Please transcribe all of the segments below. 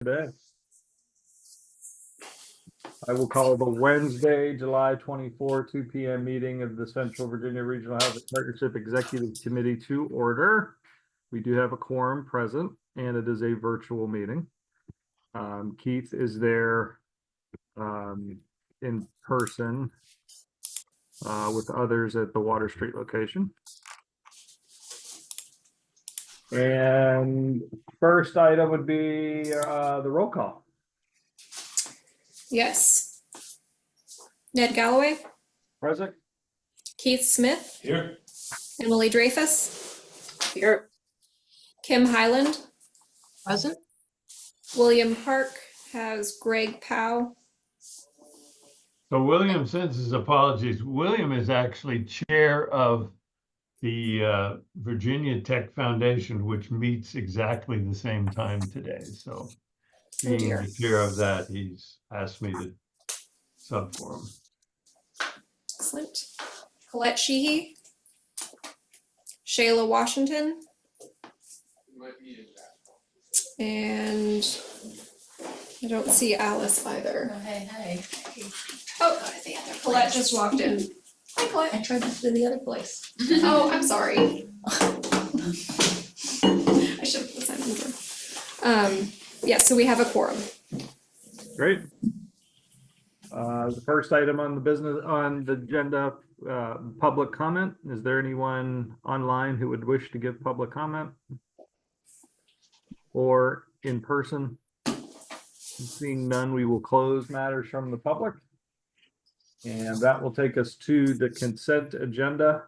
Today. I will call the Wednesday, July 24, 2 p.m. meeting of the Central Virginia Regional Housing Partnership Executive Committee to order. We do have a quorum present, and it is a virtual meeting. Keith is there in person with others at the Water Street location. And first item would be the roll call. Yes. Ned Galloway. Present. Keith Smith. Here. Emily Dreyfus. Here. Kim Highland. Present. William Park has Greg Powell. So William sends his apologies. William is actually chair of the Virginia Tech Foundation, which meets exactly the same time today. So being the chair of that, he's asked me to sub for him. Excellent. Colette Sheehy. Shayla Washington. And I don't see Alice either. Oh, hey. Oh, Colette just walked in. Hi, Colette. I tried to do the other place. Oh, I'm sorry. I should have put the sign on the door. Yeah, so we have a quorum. Great. The first item on the agenda, public comment. Is there anyone online who would wish to give public comment? Or in person? Seeing none, we will close matters from the public. And that will take us to the consent agenda.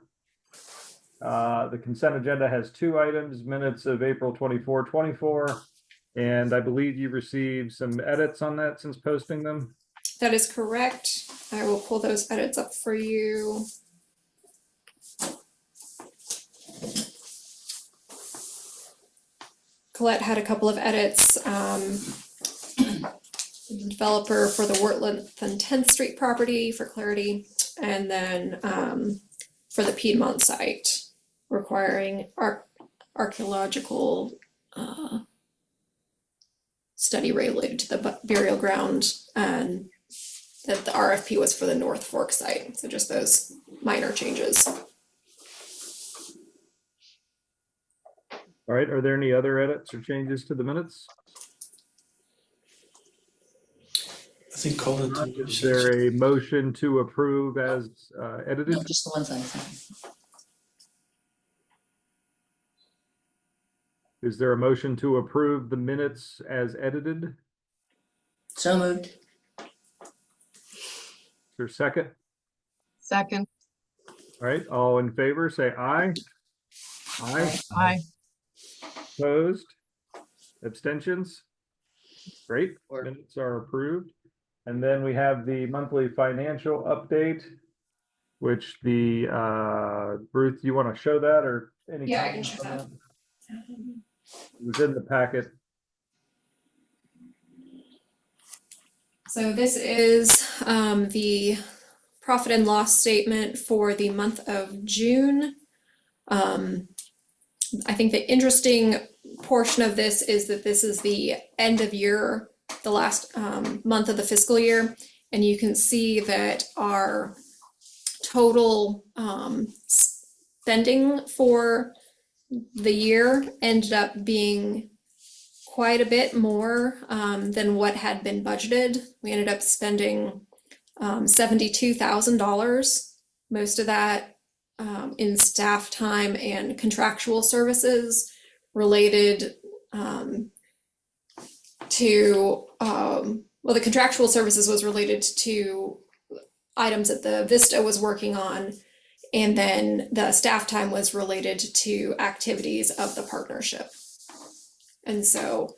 The consent agenda has two items: minutes of April 24, 24. And I believe you received some edits on that since posting them. That is correct. I will pull those edits up for you. Colette had a couple of edits. The developer for the Wortland and 10th Street property for clarity, and then for the Piedmont site requiring archaeological study related to the burial ground, and that the RFP was for the North Fork site. So just those minor changes. All right, are there any other edits or changes to the minutes? I think Colin. Is there a motion to approve as edited? No, just the ones I signed. Is there a motion to approve the minutes as edited? So moved. Is there a second? Second. All right, all in favor, say aye. Aye. Aye. Opposed? Abstentions? Great, minutes are approved. And then we have the monthly financial update, which the, Ruth, you want to show that or any? Yeah, I can show that. It was in the packet. So this is the profit and loss statement for the month of June. I think the interesting portion of this is that this is the end of year, the last month of the fiscal year, and you can see that our total spending for the year ended up being quite a bit more than what had been budgeted. We ended up spending $72,000, most of that in staff time and contractual services related to, well, the contractual services was related to items that the Vista was working on, and then the staff time was related to activities of the partnership. And so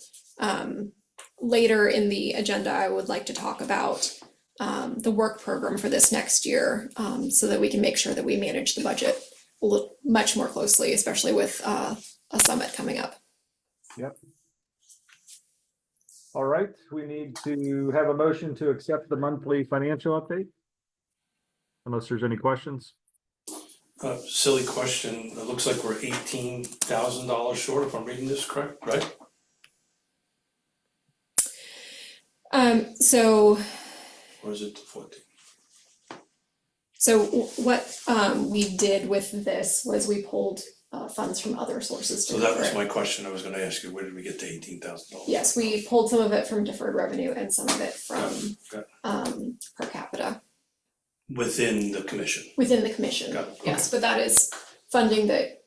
later in the agenda, I would like to talk about the work program for this next year, so that we can make sure that we manage the budget much more closely, especially with a summit coming up. Yep. All right, we need to have a motion to accept the monthly financial update. Unless there's any questions. Silly question. It looks like we're $18,000 short if I'm reading this correct, right? So Or is it the 14th? So what we did with this was we pulled funds from other sources to So that cover was it. my question. I was gonna ask you, where did we get the $18,000? Yes, we pulled some of it from deferred revenue and some of it from Got per capita Within the commission. within the commission. Got it, Yes, but that is funding that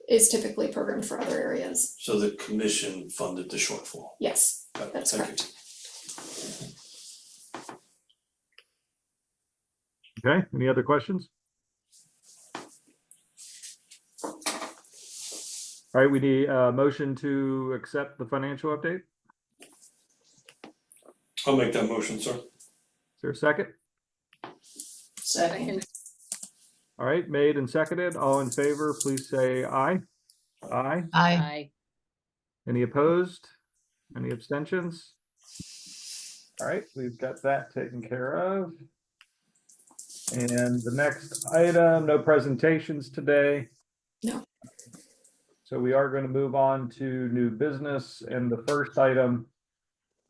is typically programmed for other areas. So the commission funded the shortfall. Yes, Got it. that's Thank you. correct. Okay, any other questions? All right, we need a motion to accept the financial update. I'll make that motion, sir. Is there a second? Second. All right, made and seconded. All in favor, please say aye. Aye. Aye. Any opposed? Any abstentions? All right, we've got that taken care of. And the next item, no presentations today. No. So we are going to move on to new business, and the first item,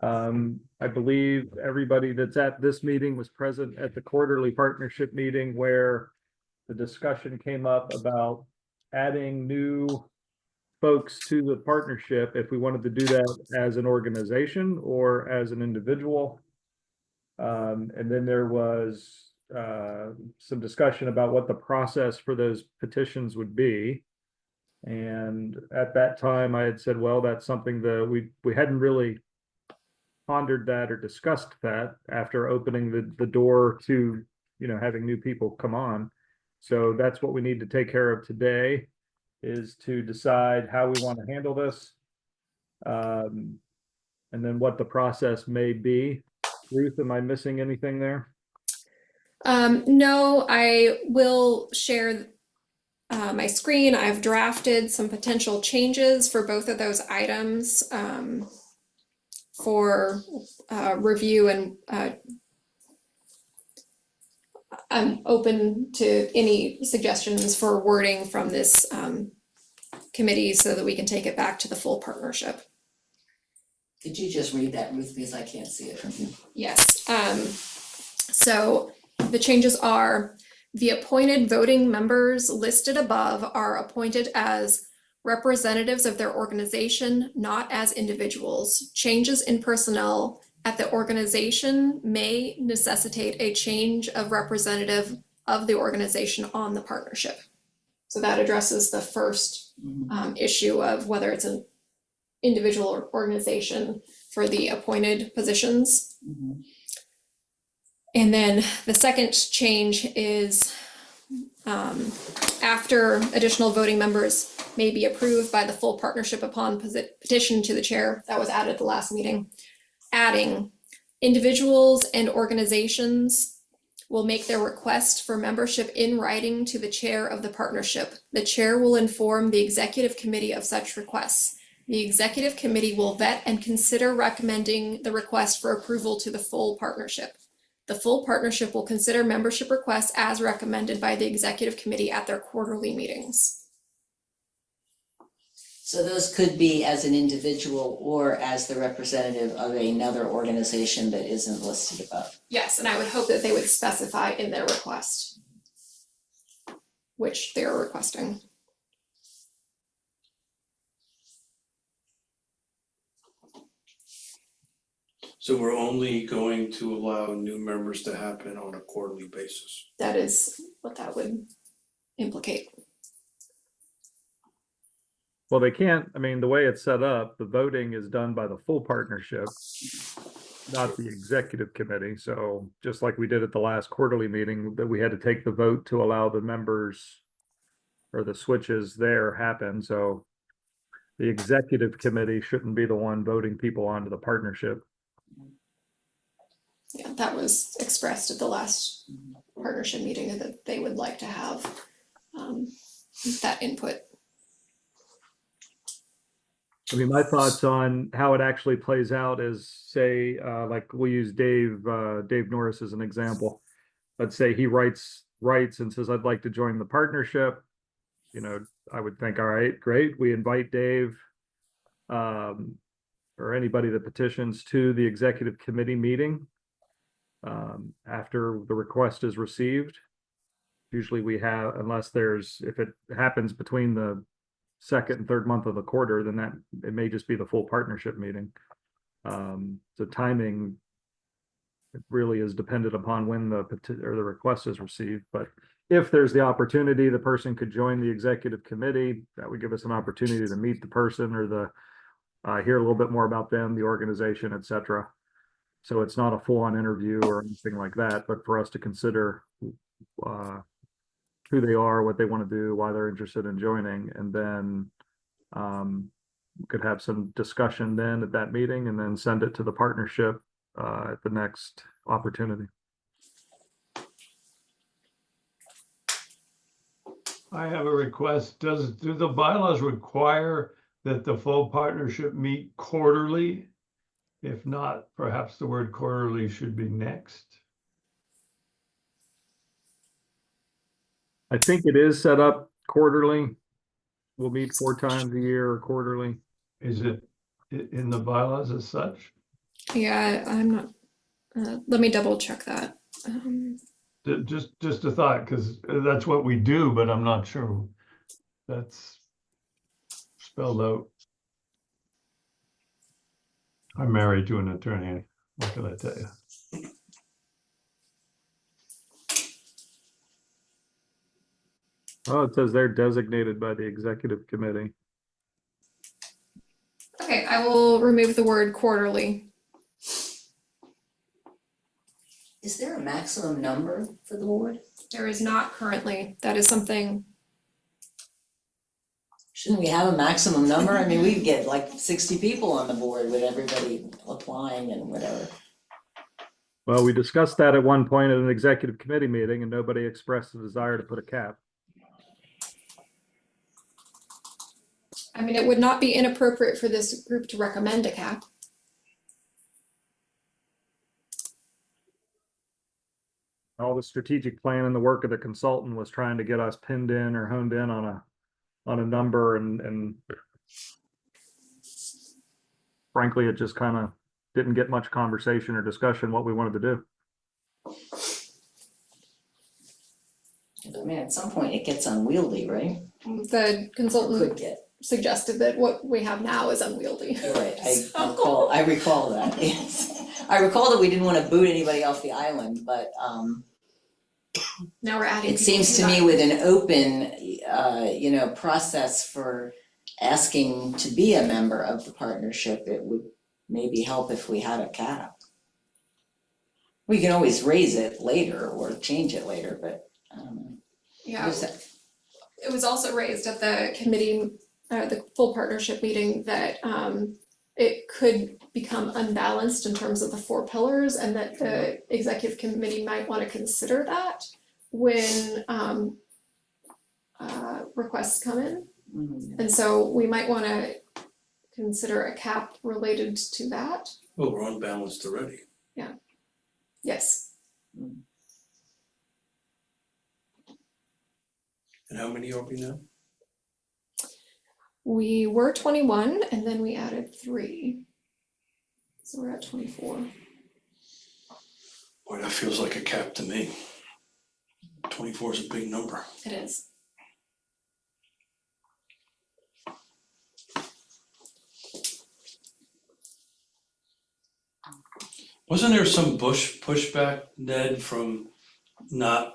I believe everybody that's at this meeting was present at the quarterly partnership meeting where the discussion came up about adding new folks to the partnership, if we wanted to do that as an organization or as an individual. And then there was some discussion about what the process for those petitions would be. And at that time, I had said, well, that's something that we hadn't really pondered that or discussed that after opening the door to, you know, having new people come on. So that's what we need to take care of today, is to decide how we want to handle this. And then what the process may be. Ruth, am I missing anything there? No, I will share my screen. I've drafted some potential changes for both of those items for review, and I'm open to any suggestions for wording from this committee so that we can take it back to the full partnership. Could you just read that, Ruth, because I can't see it from here? Yes, so the changes are: the appointed voting members listed above are appointed as representatives of their organization, not as individuals. Changes in personnel at the organization may necessitate a change of representative of the organization on the partnership. So that addresses the first issue of whether it's an individual or organization for the appointed positions. And then the second change is after additional voting members may be approved by the full partnership upon petition to the chair, that was added at the last meeting, adding individuals and organizations will make their request for membership in writing to the chair of the partnership. The chair will inform the executive committee of such requests. The executive committee will vet and consider recommending the request for approval to the full partnership. The full partnership will consider membership requests as recommended by the executive committee at their quarterly meetings. So those could be as an individual or as the representative of another organization that isn't listed above. Yes, and I would hope that they would specify in their request which they're requesting. So we're only going to allow new members to happen on a quarterly basis. That is what that would implicate. Well, they can't, I mean, the way it's set up, the voting is done by the full partnership, not the executive committee. So just like we did at the last quarterly meeting, that we had to take the vote to allow the members or the switches there happen. So the executive committee shouldn't be the one voting people onto the partnership. Yeah, that was expressed at the last partnership meeting that they would like to have that input. I mean, my thoughts on how it actually plays out is, say, like we'll use Dave Norris as an example. Let's say he writes and says, I'd like to join the partnership. You know, I would think, all right, great. We invite Dave. or anybody that petitions to the executive committee meeting after the request is received. Usually we have, unless if it happens between the second and third month of the quarter, then it may just be the full partnership meeting. The timing, it really is dependent upon when the request is received. But if there's the opportunity, the person could join the executive committee. That would give us an opportunity to meet the person or hear a little bit more about them, the organization, etc. So it's not a full-on interview or anything like that, but for us to consider who they are, what they want to do, why they're interested in joining, and then we could have some discussion then at that meeting, and then send it to the partnership at the next opportunity. I have a request. Do the bylaws require that the full partnership meet quarterly? If not, perhaps the word quarterly should be next. I think it is set up quarterly. We'll meet 4 times a year or quarterly. Is it in the bylaws as such? Yeah, I'm not, let me double check that. Just a thought, because that's what we do, but I'm not sure that's spelled out. I'm married to an attorney. What can I tell you? Oh, it says they're designated by the executive committee. Okay, I will remove the word quarterly. Is there a maximum number for the board? There is not currently. That is something, Shouldn't we have a maximum number? I mean, we'd get like 60 people on the board with everybody applying and whatever. Well, we discussed that at one point at an executive committee meeting, and nobody expressed a desire to put a cap. I mean, it would not be inappropriate for this group to recommend a cap. All the strategic plan and the work of the consultant was trying to get us pinned in or honed in on a number, and frankly, it just kind of didn't get much conversation or discussion what we wanted to do. I mean, at some point it gets unwieldy, right? The consultant Could get. suggested that what we have now is unwieldy. Right, I recall that, yes. I recall that we didn't want to boot anybody off the island, but Now we're adding. it people seems to that. me with an open, process for asking to be a member of the partnership, it would maybe help if we had a cap. We can always raise it later or change it later, but I don't know. Yeah, it was also raised at the committee, the full partnership meeting, that it could become unbalanced in terms of the 4 pillars, and that the executive committee might want to consider that when requests come in. Mhm. And so we might want to consider a cap related to that. Well, we're unbalanced already. Yes, And how many are we now? we were 21 and then we added 3. So we're at 24. Boy, that feels like a cap to me. 24 is a big number. It is. Wasn't there some pushback, Ned, from not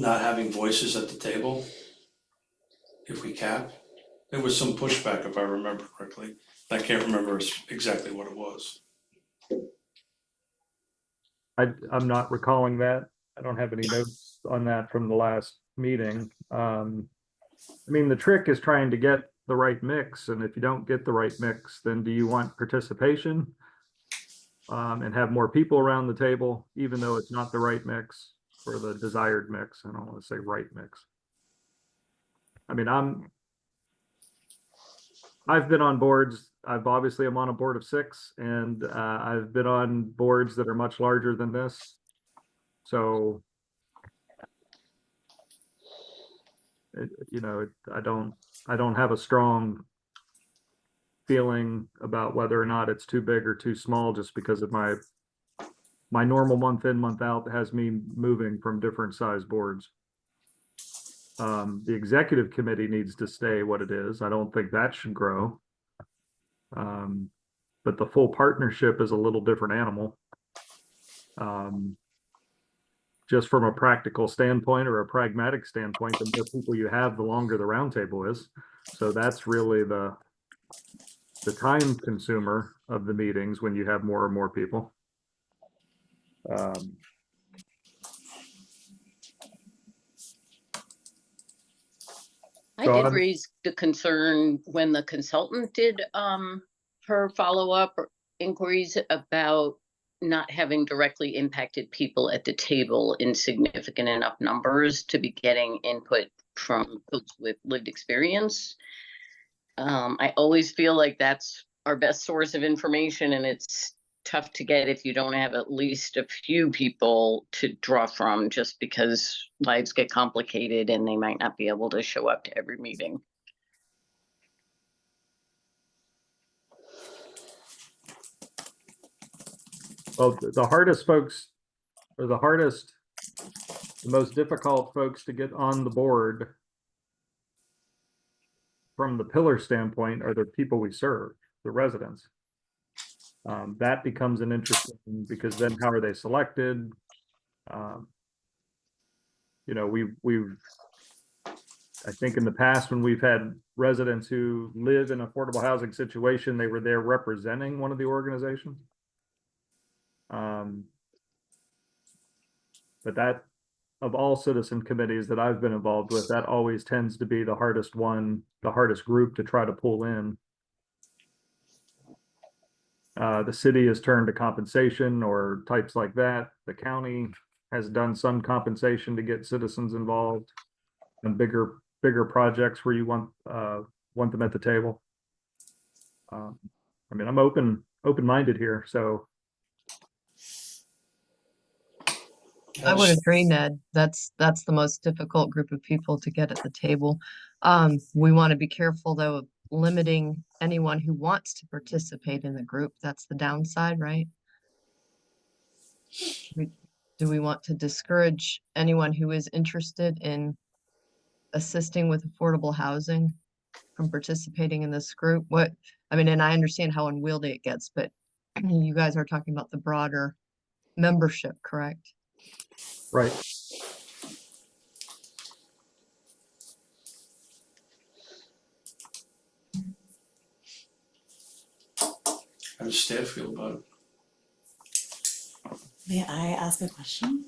having voices at the table? If we cap? There was some pushback, if I remember correctly. I can't remember exactly what it was. I'm not recalling that. I don't have any notes on that from the last meeting. I mean, the trick is trying to get the right mix, and if you don't get the right mix, then do you want participation and have more people around the table, even though it's not the right mix or the desired mix? I don't want to say right mix. I mean, I've been on boards. I'm on a board of 6, and I've been on boards that are much larger than this. So, I don't have a strong feeling about whether or not it's too big or too small, just because of my normal month in, month out has me moving from different size boards. The executive committee needs to stay what it is. I don't think that should grow. But the full partnership is a little different animal. Just from a practical standpoint or a pragmatic standpoint, the more people you have, the longer the roundtable is. So that's really the time consumer of the meetings when you have more and more people. I So did I'm- raise the concern when the consultant did her follow-up inquiries about not having directly impacted people at the table in significant enough numbers to be getting input from folks with lived experience. I always feel like that's our best source of information, and it's tough to get if you don't have at least a few people to draw from, just because lives get complicated and they might not be able to show up to every meeting. Well, the hardest folks, or the most difficult folks to get on the board from the pillar standpoint are the people we serve, the residents. That becomes an interesting, because then how are they selected? You know, I think in the past, when we've had residents who live in affordable housing situation, they were there representing one of the organizations. But that, of all citizen committees that I've been involved with, that always tends to be the hardest one, the hardest group to try to pull in. The city has turned to compensation or types like that. The county has done some compensation to get citizens involved in bigger projects where you want them at the table. I mean, I'm open-minded here, so. I would agree, Ned. That's the most difficult group of people to get at the table. We want to be careful, though, of limiting anyone who wants to participate in the group. That's the downside, right? Do we want to discourage anyone who is interested in assisting with affordable housing from participating in this group? I mean, and I understand how unwieldy it gets, but you guys are talking about the broader membership, correct? Right. How does staff feel about it? May I ask a question?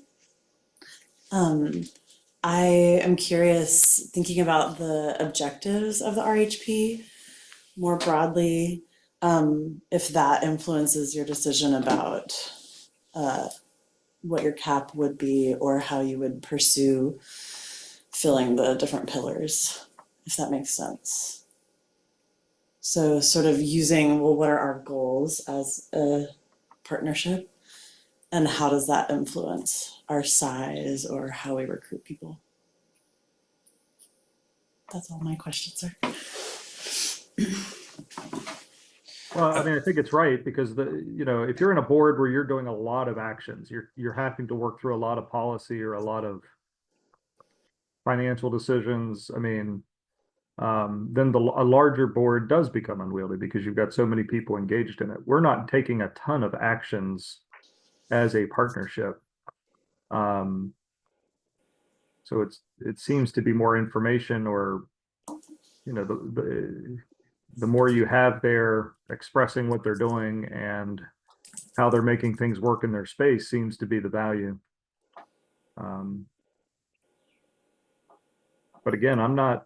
I am curious, thinking about the objectives of the RHP more broadly, if that influences your decision about what your cap would be or how you would pursue filling the different pillars, if that makes sense. So sort of using, well, what are our goals as a partnership? And how does that influence our size or how we recruit people? That's all my questions are. Well, I mean, I think it's right, because if you're in a board where you're doing a lot of actions, you're having to work through a lot of policy or a lot of financial decisions. I mean, then a larger board does become unwieldy because you've got so many people engaged in it. We're not taking a ton of actions as a partnership. So it seems to be more information, or the more you have there expressing what they're doing and how they're making things work in their space seems to be the value. But again, I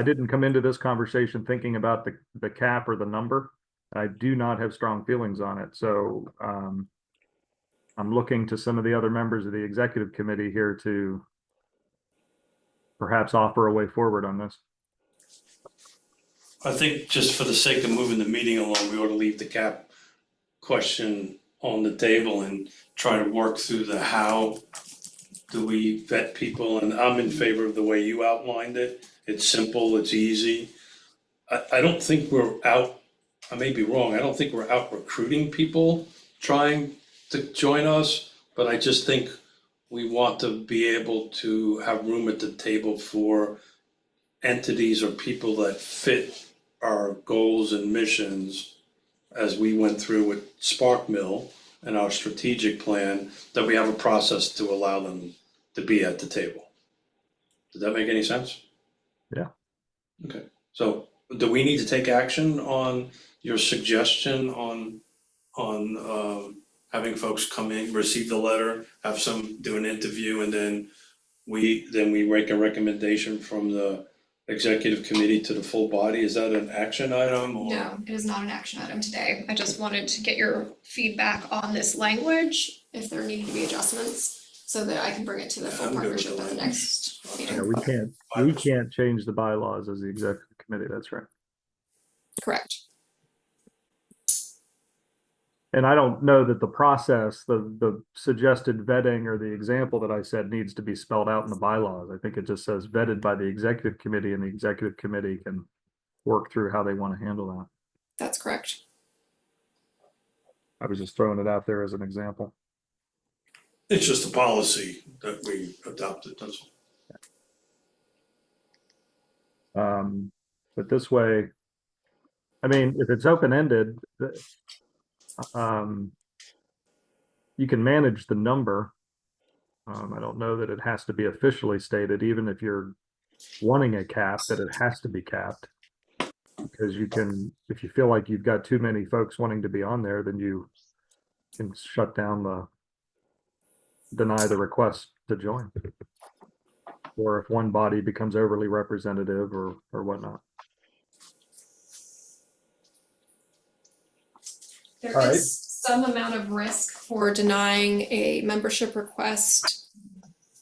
didn't come into this conversation thinking about the cap or the number. I do not have strong feelings on it. So I'm looking to some of the other members of the executive committee here to perhaps offer a way forward on this. I think just for the sake of moving the meeting along, we ought to leave the cap question on the table and try to work through the how do we vet people, and I'm in favor of the way you outlined it. It's simple, it's easy. I don't think we're out, I may be wrong, I don't think we're out recruiting people trying to join us, but I just think we want to be able to have room at the table for entities or people that fit our goals and missions as we went through with Spark Mill and our strategic plan, that we have a process to allow them to be at the table. Does that make any sense? Yeah. Okay, so do we need to take action on your suggestion on having folks come in, receive the letter, have some, do an interview, and then we make a recommendation from the executive committee to the full body? Is that an action item or? No, it is not an action item today. I just wanted to get your feedback on this language, if there needed to be adjustments, so that I can bring it to the full I'm good with partnership the at the language. next Yeah, meeting. we can't change the bylaws as the executive committee, that's right. Correct. And I don't know that the process, the suggested vetting or the example that I said needs to be spelled out in the bylaws. I think it just says vetted by the executive committee, and the executive committee can work through how they want to handle that. That's correct. I was just throwing it out there as an example. It's just a policy that we adopted, that's all. But this way, I mean, if it's open-ended, you can manage the number. I don't know that it has to be officially stated, even if you're wanting a cap, that it has to be capped. Because you can, if you feel like you've got too many folks wanting to be on there, then you can shut down deny the request to join. Or if one body becomes overly representative or whatnot. There All right. is some amount of risk for denying a membership request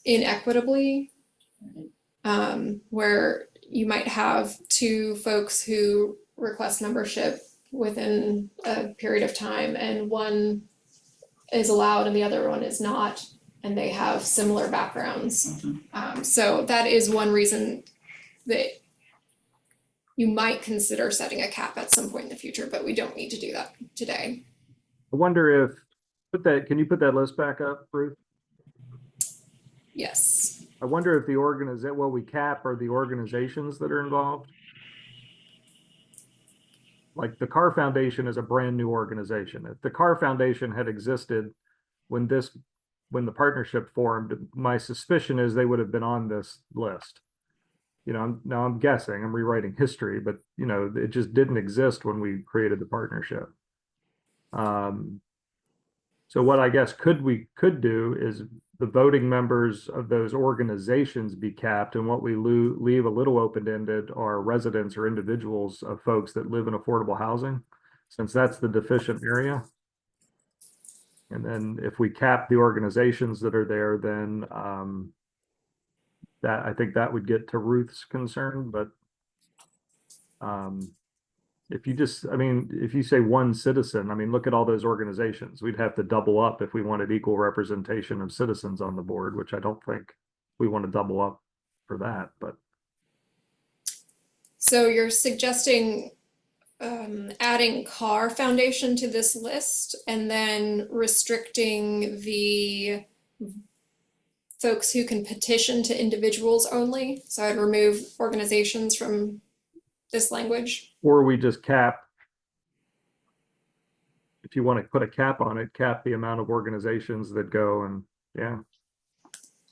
inequitably, where you might have two folks who request membership within a period of time, and one is allowed and the other one is not, and they have similar backgrounds. So that is one reason that you might consider setting a cap at some point in the future, but we don't need to do that today. I wonder if, can you put that list back up, Ruth? Yes. I wonder if what we cap are the organizations that are involved. Like the Carr Foundation is a brand new organization. If the Carr Foundation had existed when the partnership formed, my suspicion is they would have been on this list. You know, now I'm guessing, I'm rewriting history, but you know, it just didn't exist when we created the partnership. So what I guess we could do is the voting members of those organizations be capped, and what we leave a little open-ended are residents or individuals of folks that live in affordable housing, since that's the deficient area. And then if we cap the organizations that are there, then that I think that would get to Ruth's concern, but if you just, I mean, if you say one citizen, I mean, look at all those organizations. We'd have to double up if we wanted equal representation of citizens on the board, which I don't think we want to double up for that, but. So you're suggesting adding Carr Foundation to this list and then restricting the folks who can petition to individuals only? So I'd remove organizations from this language. Or we just cap, if you want to put a cap on it, cap the amount of organizations that go, and yeah.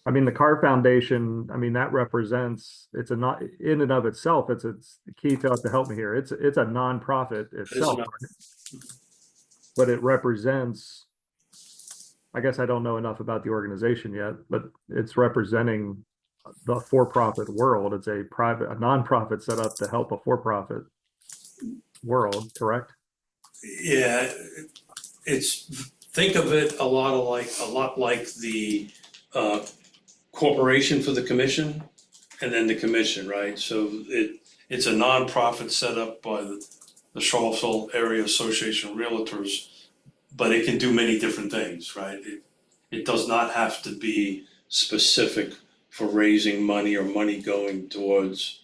I mean, the Carr Foundation, I mean, that represents, it's a not in and of itself, it's Keith, you'll have to help me here. It's a nonprofit itself, but it represents, I guess I don't know enough about the organization yet, but it's representing the for-profit world. It's a nonprofit set up to help a for-profit world, correct? Yeah, think of it a lot like the corporation for the commission, and then the commission, right? So it's a nonprofit set up by the Charlottesville Area Association of Realtors, but it can do many different things, right? It does not have to be specific for raising money or money going towards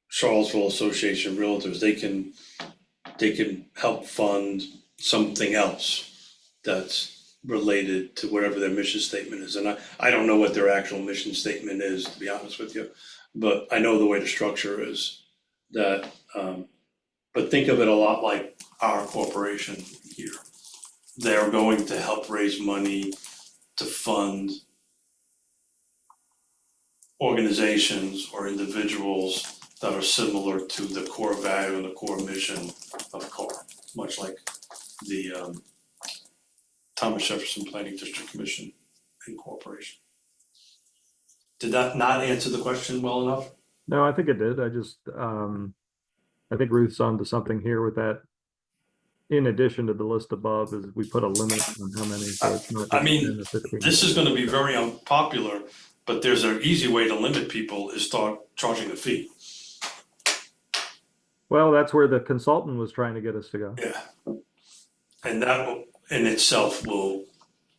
Charlottesville Association of Realtors, they can help fund something else that's related to whatever their mission statement is. And I don't know what their actual mission statement is, to be honest with you, but I know the way the structure is that, but think of it a lot like our corporation here. They're going to help raise money to fund organizations or individuals that are similar to the core value and the core mission of CAR, much like the Thomas Jefferson Planning District Commission and Corporation. Did that not answer the question well enough? No, I think it did. I just, I think Ruth's onto something here with that. In addition to the list above, is we put a limit on how many, so it's not I just mean, 10 or 15. This is gonna be very unpopular, but there's an easy way to limit people is start charging a fee. Well, that's where the consultant was trying to get us to go. Yeah. And that will, in itself will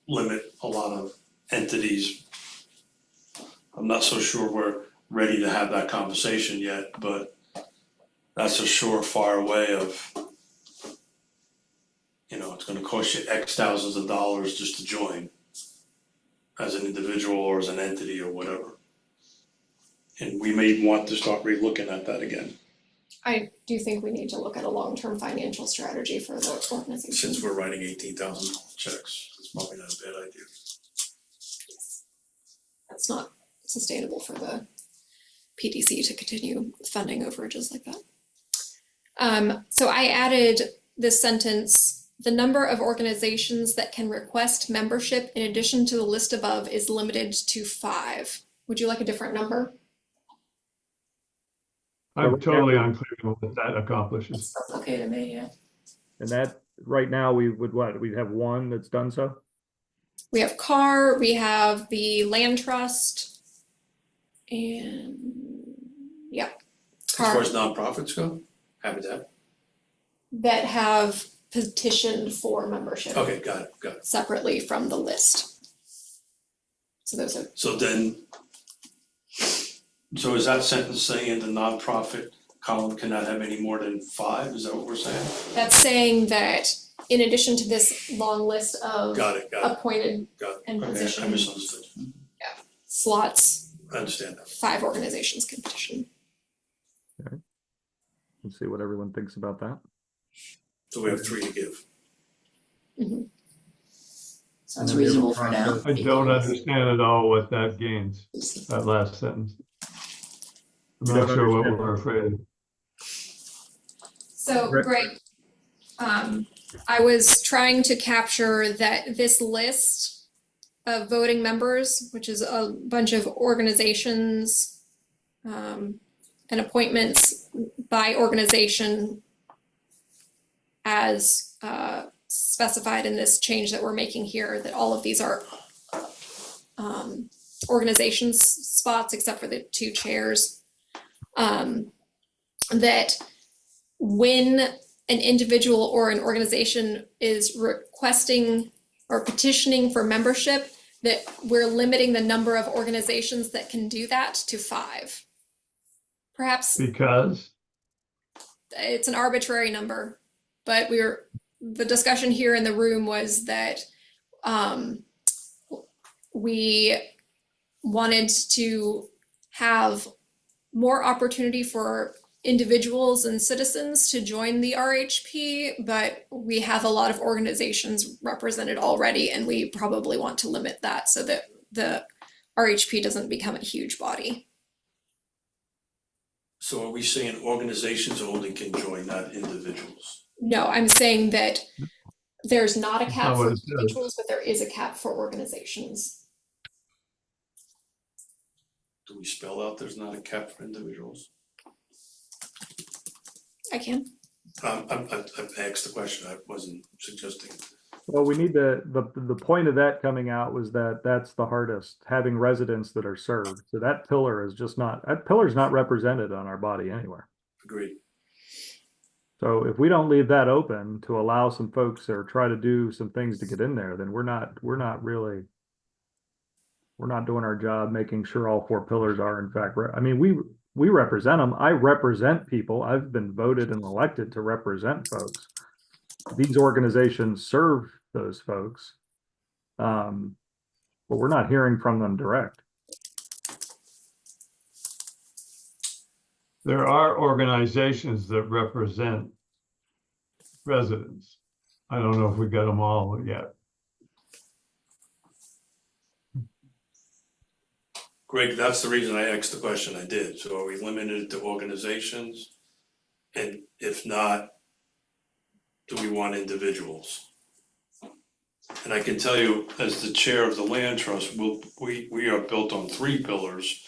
limit a lot of entities. I'm not so sure we're ready to have that conversation yet, but that's a surefire way of, it's gonna cost you X thousands of dollars just to join as an individual or as an entity or whatever. And we may want to start re-looking at that again, I do think we need to look at a long-term financial strategy for the organization. since we're writing $18,000 checks. It's probably not a bad idea. That's not sustainable for the PDC to continue funding overages like that. So I added this sentence, the number of organizations that can request membership in addition to the list above is limited to 5. Would you like a different number? I'm totally unclear on what that accomplishes. That's okay to me, yeah. And that, right now, we would we'd have one that's done so? We have CAR, we have the land trust, and yeah. As far CAR as nonprofits go, Habitat. that have petitioned for membership. Okay, got it. Separately from the list. So those are, So is that sentence saying the nonprofit column cannot have any more than 5? Is that what we're saying? that's saying that in addition to this long list of Got it. appointed and Okay, I position misunderstood. slots, I understand that. 5 organizations can petition. Let's see what everyone thinks about that. So we have 3 to give. Sounds reasonable for now. I don't understand at all what that gains, that last sentence. I'm not sure what we're afraid of. So Greg? Greg, I was trying to capture that this list of voting members, which is a bunch of organizations and appointments by organization as specified in this change that we're making here, that all of these are organizations spots except for the 2 chairs. That when an individual or an organization is requesting or petitioning for membership, that we're limiting the number of organizations that can do that to 5. Perhaps Because it's an arbitrary number, but the discussion here in the room was that we wanted to have more opportunity for individuals and citizens to join the RHP, but we have a lot of organizations represented already, and we probably want to limit that so that the RHP doesn't become a huge body. So are we saying organizations only can join, not individuals? No, I'm saying that there's not a That's cap not for what it says. individuals, but there is a cap for organizations. Do we spell out there's not a cap for individuals? I can. I've asked the question, I wasn't suggesting. Well, we need the point of that coming out was that that's the hardest, having residents that are served. So that pillar is just not, that pillar's not represented on our body anywhere. Agreed. So if we don't leave that open to allow some folks or try to do some things to get in there, then we're not doing our job, making sure all 4 pillars are in fact, I mean, we we represent them. I represent people. I've been voted and elected to represent folks. These organizations serve those folks. But we're not hearing from them direct. There are organizations that represent residents. I don't know if we got them all yet. Greg, that's the reason I asked the question I did. So are we limited to organizations? And if not, do we want individuals? And I can tell you, as the chair of the land trust, we are built on 3 pillars,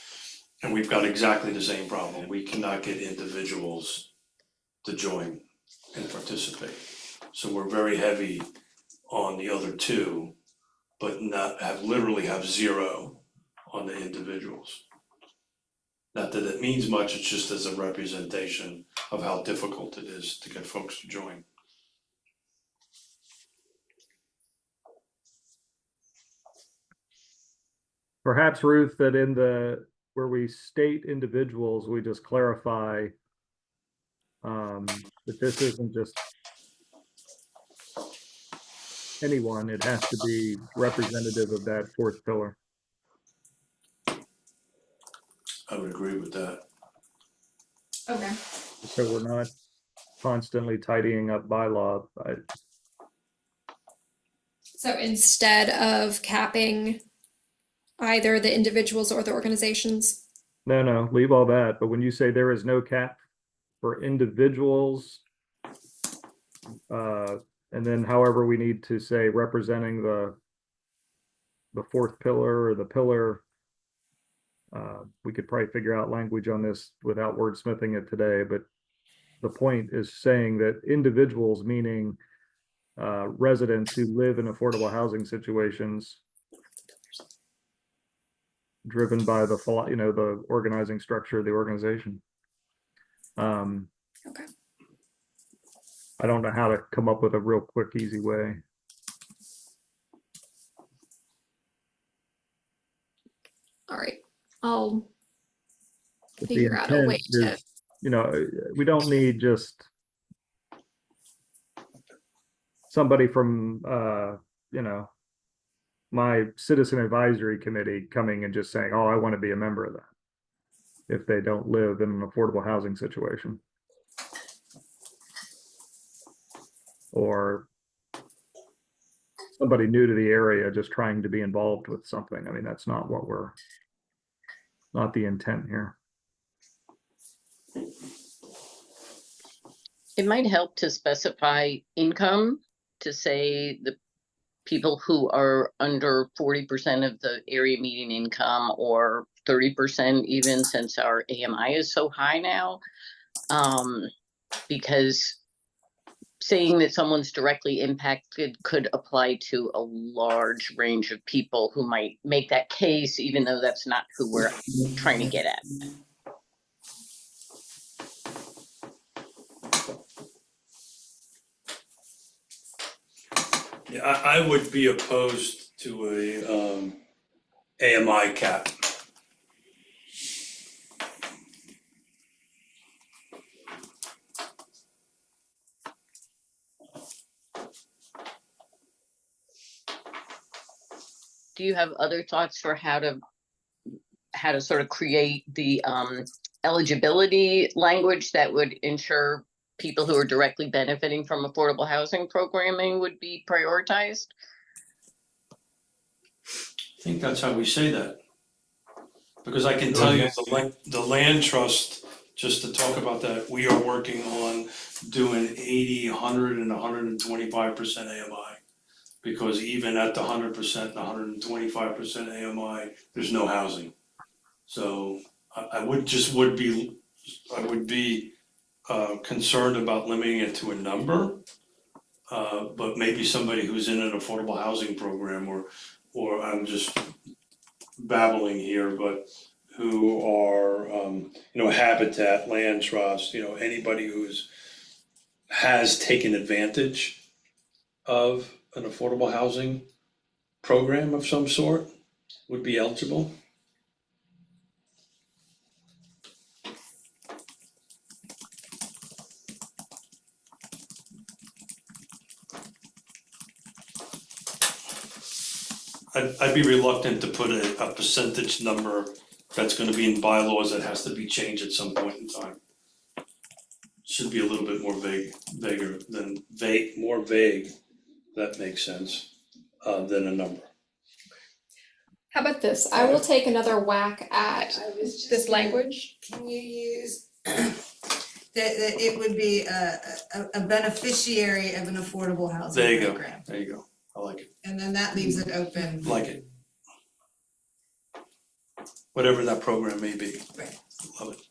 and we've got exactly the same problem. We cannot get individuals to join and participate. So we're very heavy on the other 2, but literally have 0 on the individuals. Not that it means much, it's just as a representation of how difficult it is to get folks to join. Perhaps, Ruth, that in where we state individuals, we just clarify that this isn't just anyone, it has to be representative of that 4th pillar. I would agree with that. Okay. So we're not constantly tidying up bylaw. So instead of capping either the individuals or the organizations? No, leave all that. But when you say there is no cap for individuals, and then however we need to say representing the 4th pillar or the pillar, we could probably figure out language on this without wordsmithing it today, but the point is saying that individuals, meaning residents who live in affordable housing situations, driven by the the organizing structure of the organization. Okay. I don't know how to come up with a real quick, easy way. All right. I'll But the figure out a way intent is, we don't need just somebody from, my citizen advisory committee coming and just saying, oh, I want to be a member of that, if they don't live in an affordable housing situation. Or somebody new to the area just trying to be involved with something. I mean, that's not not the intent here. It might help to specify income, to say the people who are under 40% of the area median income, or 30% even, since our AMI is so high now. Because saying that someone's directly impacted could apply to a large range of people who might make that case, even though that's not who we're trying to get at. Yeah, I would be opposed to a AMI cap. Do you have other thoughts for how to sort of create the eligibility language that would ensure people who are directly benefiting from affordable housing programming would be prioritized? I think that's how we say that. Because I can tell you, the land trust, just to talk about that, we are working on doing 80, 100, and 125% AMI. Because even at the 100% and 125% AMI, there's no housing. So I would be concerned about limiting it to a number. But maybe somebody who's in an affordable housing program, or I'm just babbling here, but who are, Habitat, Land Trust, anybody has taken advantage of an affordable housing program of some sort would be eligible. I'd be reluctant to put a percentage number that's gonna be in bylaws that has to be changed at some point in time. Should be a little bit more more vague, that makes sense, than a number. How about this? I will take another whack at I was just this gonna- language. Can you use that it would be a beneficiary of an affordable There housing you go, program? there you go, I like it, And then that leaves it open. like it. Whatever that program may be, Right. love it.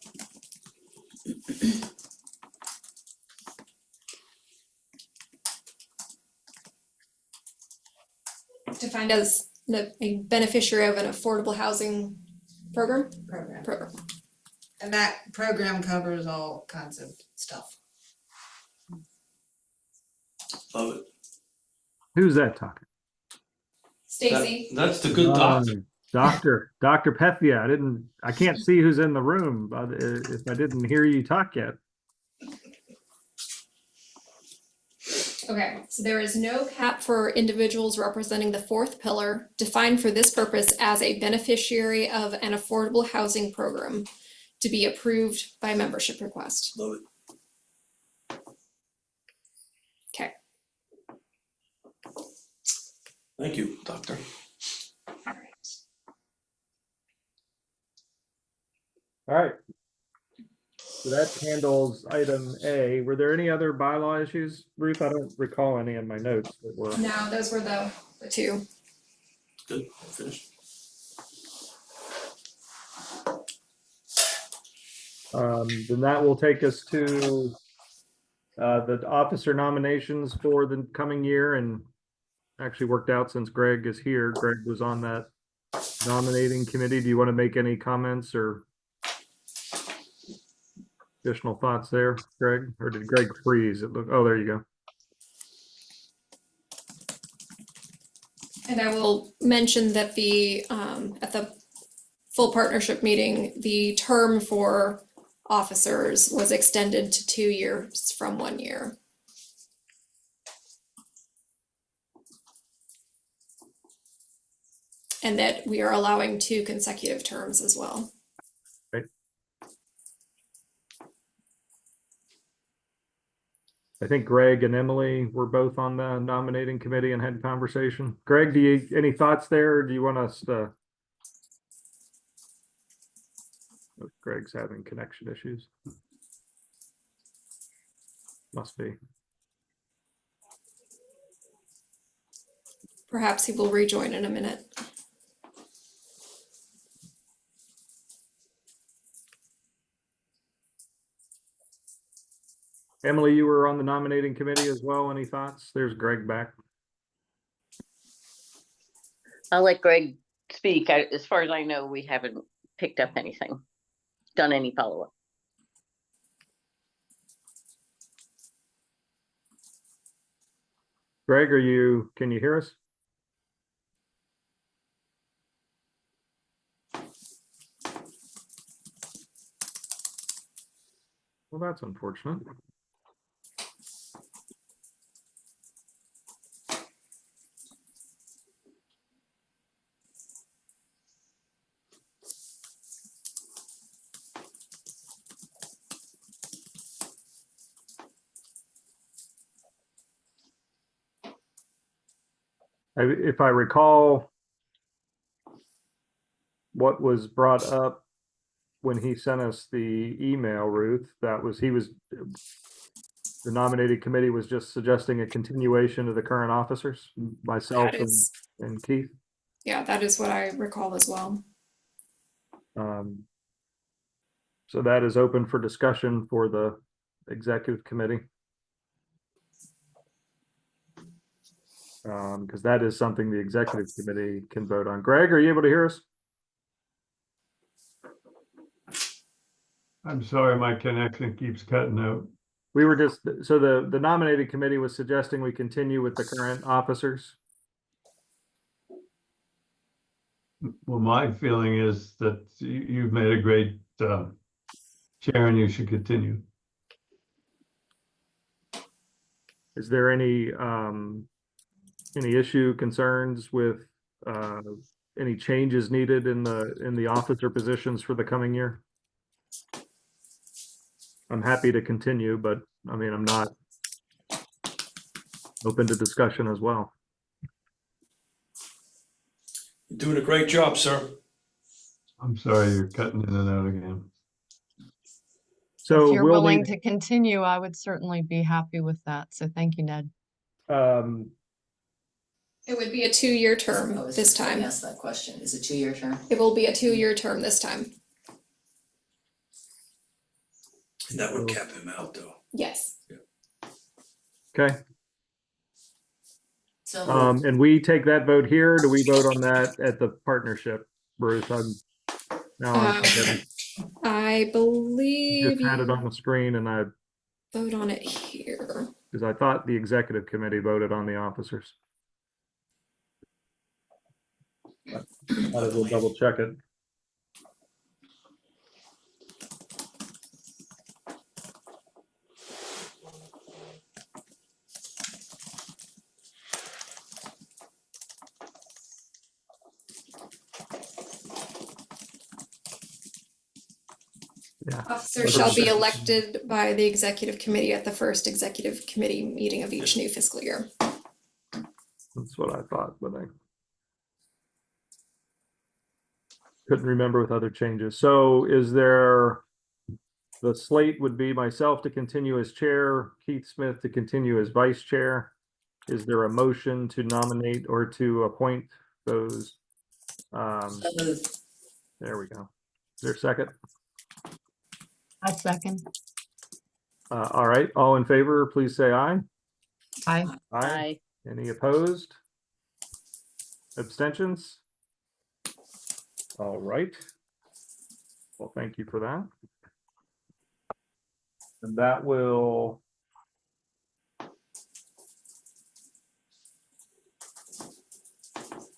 Defined as a beneficiary of an affordable housing program. Program. And that program covers all kinds of stuff. Love it. Who's that talking? Stacy. That's the good doctor. Dr. Pethia, I can't see who's in the room, but if I didn't hear you talk yet. Okay, so there is no cap for individuals representing the fourth pillar, defined for this purpose as a beneficiary of an affordable housing program to be approved by membership request. Love it. Okay. Thank you, doctor. All right. All right. So that handles item A. Were there any other bylaw issues, Ruth? I don't recall any in my notes that were. No, those were the two. Good, finished. Then that will take us to the officer nominations for the coming year, and actually worked out since Greg is here. Greg was on that nominating committee. Do you want to make any comments or additional thoughts there, Greg? Or did Greg freeze? It look, oh, there you go. And I will mention that the at the full partnership meeting, the term for officers was extended to 2 years from 1 year. And that we are allowing 2 consecutive terms as well. I think Greg and Emily were both on the nominating committee and had conversation. Greg, any thoughts there, or do you want us to? Oh, Greg's having connection issues. Must be. Perhaps he will rejoin in a minute. Emily, you were on the nominating committee as well. Any thoughts? There's Greg back. I'll let Greg speak. As far as I know, we haven't picked up anything, done any follow-up. Greg, can you hear us? Well, that's unfortunate. If I recall what was brought up when he sent us the email, Ruth, the nominated committee was just suggesting a continuation of the current officers, myself That is, and Keith. yeah, that is what I recall as well. So that is open for discussion for the executive committee. Because that is something the executive committee can vote on. Greg, are you able to hear us? I'm sorry, my connection keeps cutting out. We were just, so the nominated committee was suggesting we continue with the current officers. Well, my feeling is that you've made a great chair and you should continue. Is there any issue, concerns with any changes needed in the officer positions for the coming year? I'm happy to continue, but I mean, I'm not open to discussion as well. You're doing a great job, sir. I'm sorry, you're cutting in and out again. So If you're we'll willing need, to continue, I would certainly be happy with that. So thank you, Ned. It would be a 2-year term I was this just gonna time. ask that question, is it 2-year term? It will be a 2-year term this time. And that would cap him out, though. Yes. okay. So And we take that vote here. Do we vote on that at the partnership? Bruce, I'm forgetting. I believe Just had it you on the screen and vote on it here. because I thought the executive committee voted on the officers. Might as well double check it. Yeah, Officers shall be elected by the executive committee at the first executive committee meeting of each new fiscal year. that's what I thought, but I couldn't remember with other changes. So is there, the slate would be myself to continue as chair, Keith Smith to continue as vice chair. Is there a motion to nominate or to appoint those? There we go. Is there a second? I second. All right, all in favor, please say aye. Aye. I, Any opposed? Abstentions? All right. Well, thank you for that. And that will.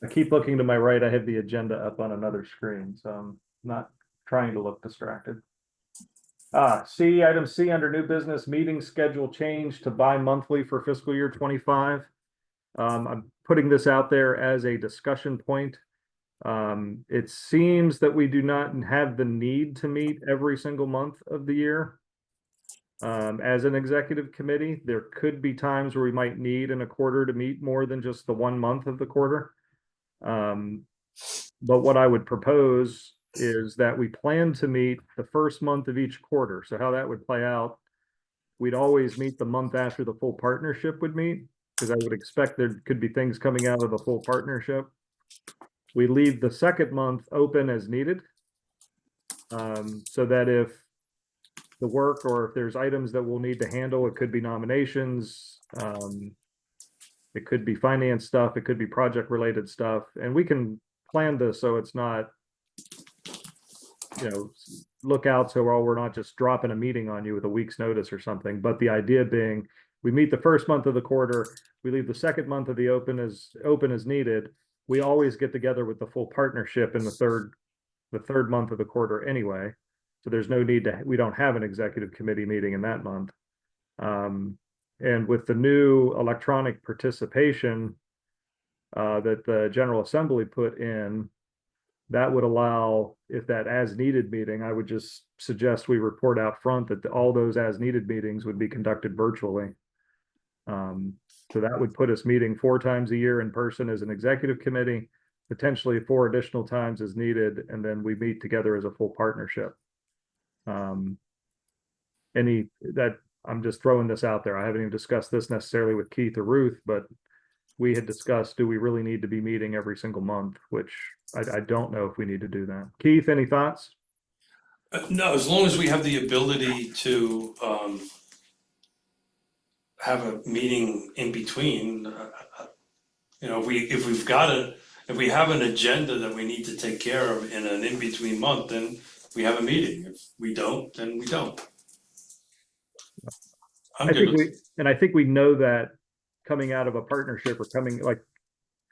I keep looking to my right. I have the agenda up on another screen, so I'm not trying to look distracted. Item C under new business, meeting schedule change to bi-monthly for fiscal year 25. I'm putting this out there as a discussion point. It seems that we do not have the need to meet every single month of the year. As an executive committee, there could be times where we might need in a quarter to meet more than just the 1 month of the quarter. But what I would propose is that we plan to meet the first month of each quarter. So how that would play out, we'd always meet the month after the full partnership would meet, because I would expect there could be things coming out of the full partnership. We leave the second month open as needed. So that if the work or if there's items that we'll need to handle, it could be nominations, it could be finance stuff, it could be project related stuff, and we can plan this so it's not, look out so we're not just dropping a meeting on you with a week's notice or something. But the idea being, we meet the first month of the quarter, we leave the second month of the open as needed. We always get together with the full partnership in the third month of the quarter anyway. So there's no need we don't have an executive committee meeting in that month. And with the new electronic participation that the General Assembly put in, that would allow, if that as needed meeting, I would just suggest we report out front that all those as needed meetings would be conducted virtually. So that would put us meeting 4 times a year in person as an executive committee, potentially 4 additional times as needed, and then we meet together as a full partnership. I'm just throwing this out there. I haven't even discussed this necessarily with Keith or Ruth, but we had discussed, do we really need to be meeting every single month, which I don't know if we need to do that. Keith, any thoughts? No, as long as we have the ability to have a meeting in between, if we have an agenda that we need to take care of in an in-between month, then we have a meeting. If we don't, then we don't. I think we know that coming out of a partnership or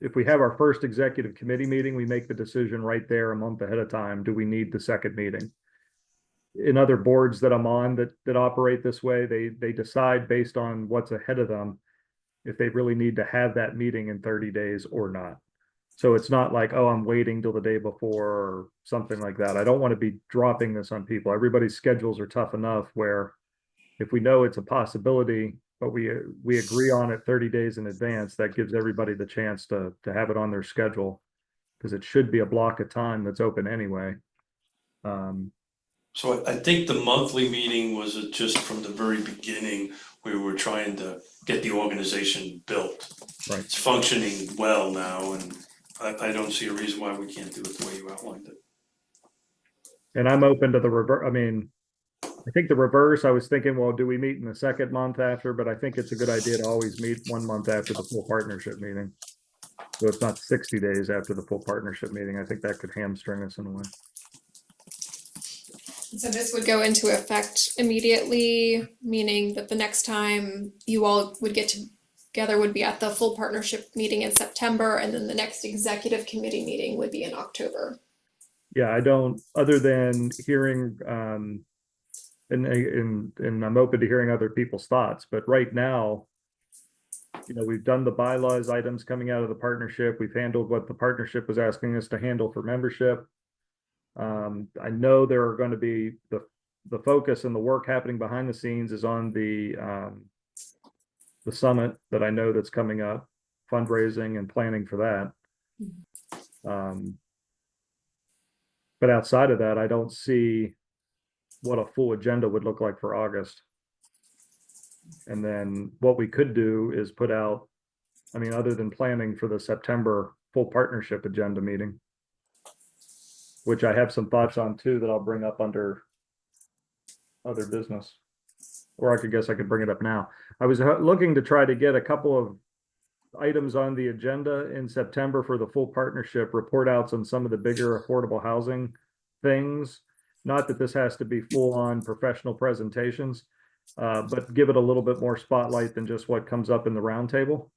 if we have our first executive committee meeting, we make the decision right there a month ahead of time. Do we need the second meeting? In other boards that I'm on that operate this way, they decide based on what's ahead of them if they really need to have that meeting in 30 days or not. So it's not like, oh, I'm waiting till the day before or something like that. I don't want to be dropping this on people. Everybody's schedules are tough enough where if we know it's a possibility, but we agree on it 30 days in advance, that gives everybody the chance to have it on their schedule, because it should be a block of time that's open anyway. So I think the monthly meeting was just from the very beginning, we were trying to get the organization built. Right. It's functioning well now, and I don't see a reason why we can't do it the way you outlined it. And I'm open to the reverse. I mean, I think the reverse, I was thinking, well, do we meet in the second month after? But I think it's a good idea to always meet 1 month after the full partnership meeting. So it's not 60 days after the full partnership meeting. I think that could hamstring us in a way. So this would go into effect immediately, meaning that the next time you all would get together would be at the full partnership meeting in September, and then the next executive committee meeting would be in October. Yeah, I don't, other than hearing, and I'm open to hearing other people's thoughts, but right now, you know, we've done the bylaws items coming out of the partnership. We've handled what the partnership was asking us to handle for membership. I know there are going to be the focus and the work happening behind the scenes is on the summit that I know that's coming up, fundraising and planning for that. But outside of that, I don't see what a full agenda would look like for August. And then what we could do is put out, I mean, other than planning for the September full partnership agenda meeting, which I have some thoughts on too that I'll bring up under other business. Or I could bring it up now. I was looking to try to get a couple of items on the agenda in September for the full partnership, report outs on some of the bigger affordable housing things. Not that this has to be full on professional presentations, but give it a little bit more spotlight than just what comes up in the roundtable.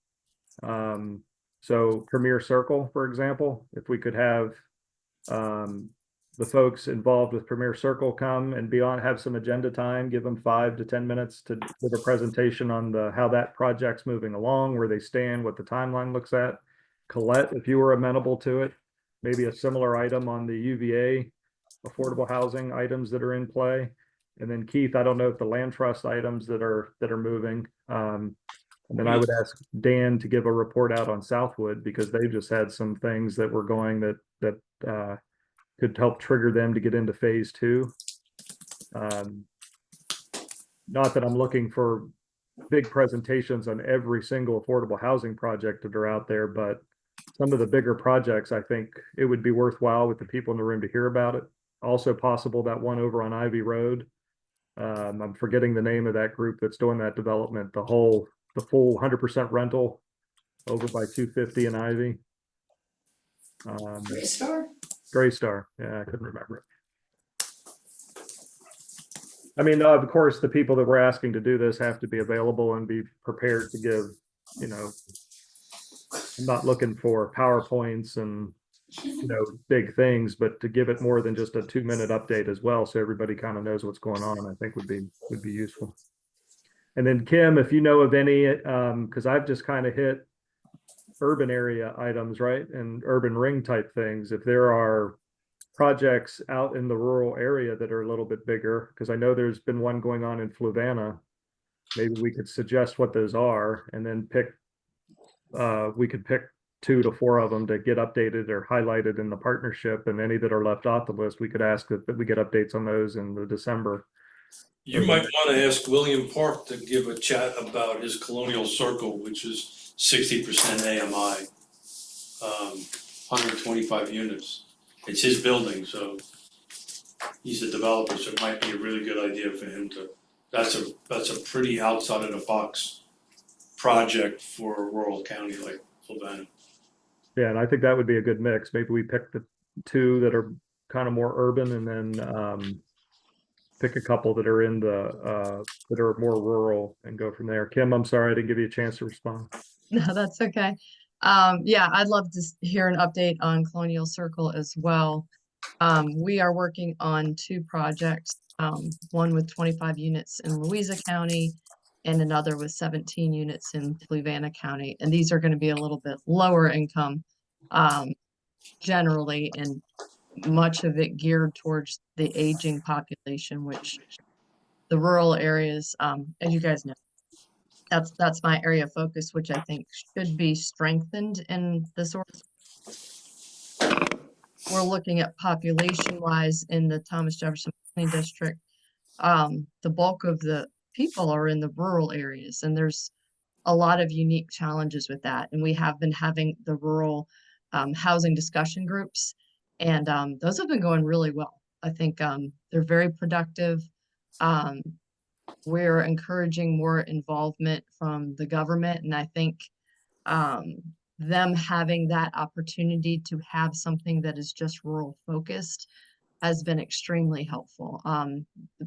So Premier Circle, for example, if we could have the folks involved with Premier Circle come and have some agenda time, give them 5 to 10 minutes to give a presentation on how that project's moving along, where they stand, what the timeline looks at. Colette, if you were amenable to it, maybe a similar item on the UVA affordable housing items that are in play. And then Keith, I don't know if the land trust items that are moving. And then I would ask Dan to give a report out on Southwood, because they've just had some things that were going that could help trigger them to get into phase 2. Not that I'm looking for big presentations on every single affordable housing project that are out there, but some of the bigger projects, I think it would be worthwhile with the people in the room to hear about it. Also possible that one over on Ivy Road. I'm forgetting the name of that group that's doing that development, the full 100% rental over by 250 and Ivy. Graystar. Yeah, I couldn't remember it. I mean, of course, the people that we're asking to do this have to be available and be prepared to give, you know, I'm not looking for PowerPoints and, you know, big things, but to give it more than just a 2-minute update as well, so everybody kind of knows what's going on, I think would be useful. And then Kim, if you know of any, because I've just kind of hit urban area items, right? And urban ring type things. If there are projects out in the rural area that are a little bit bigger, because I know there's been one going on in Fluvanna, maybe we could suggest what those are and then we could pick 2 to 4 of them to get updated or highlighted in the partnership, and any that are left off the list, we could ask that we get updates on those in the December. You might want to ask William Park to give a chat about his Colonial Circle, which is 60% AMI, 125 units. It's his building, so he's a developer, so it might be a really good idea for him to, that's a pretty outside of the box project for a rural county like Fluvanna. Yeah, and I think that would be a good mix. Maybe we pick the 2 that are kind of more urban, and then pick a couple that are in that are more rural and go from there. Kim, I'm sorry I didn't give you a chance to respond. No, that's okay. Yeah, I'd love to hear an update on Colonial Circle as well. We are working on 2 projects, one with 25 units in Louisa County and another with 17 units in Fluvanna County. And these are going to be a little bit lower income generally, and much of it geared towards the aging population, which the rural areas, as you guys know, that's my area of focus, which I think should be strengthened in this ordinance. We're looking at population-wise in the Thomas Jefferson Planning District. The bulk of the people are in the rural areas, and there's a lot of unique challenges with that. And we have been having the rural housing discussion groups, and those have been going really well. I think they're very productive. We're encouraging more involvement from the government, and I think them having that opportunity to have something that is just rural focused has been extremely helpful.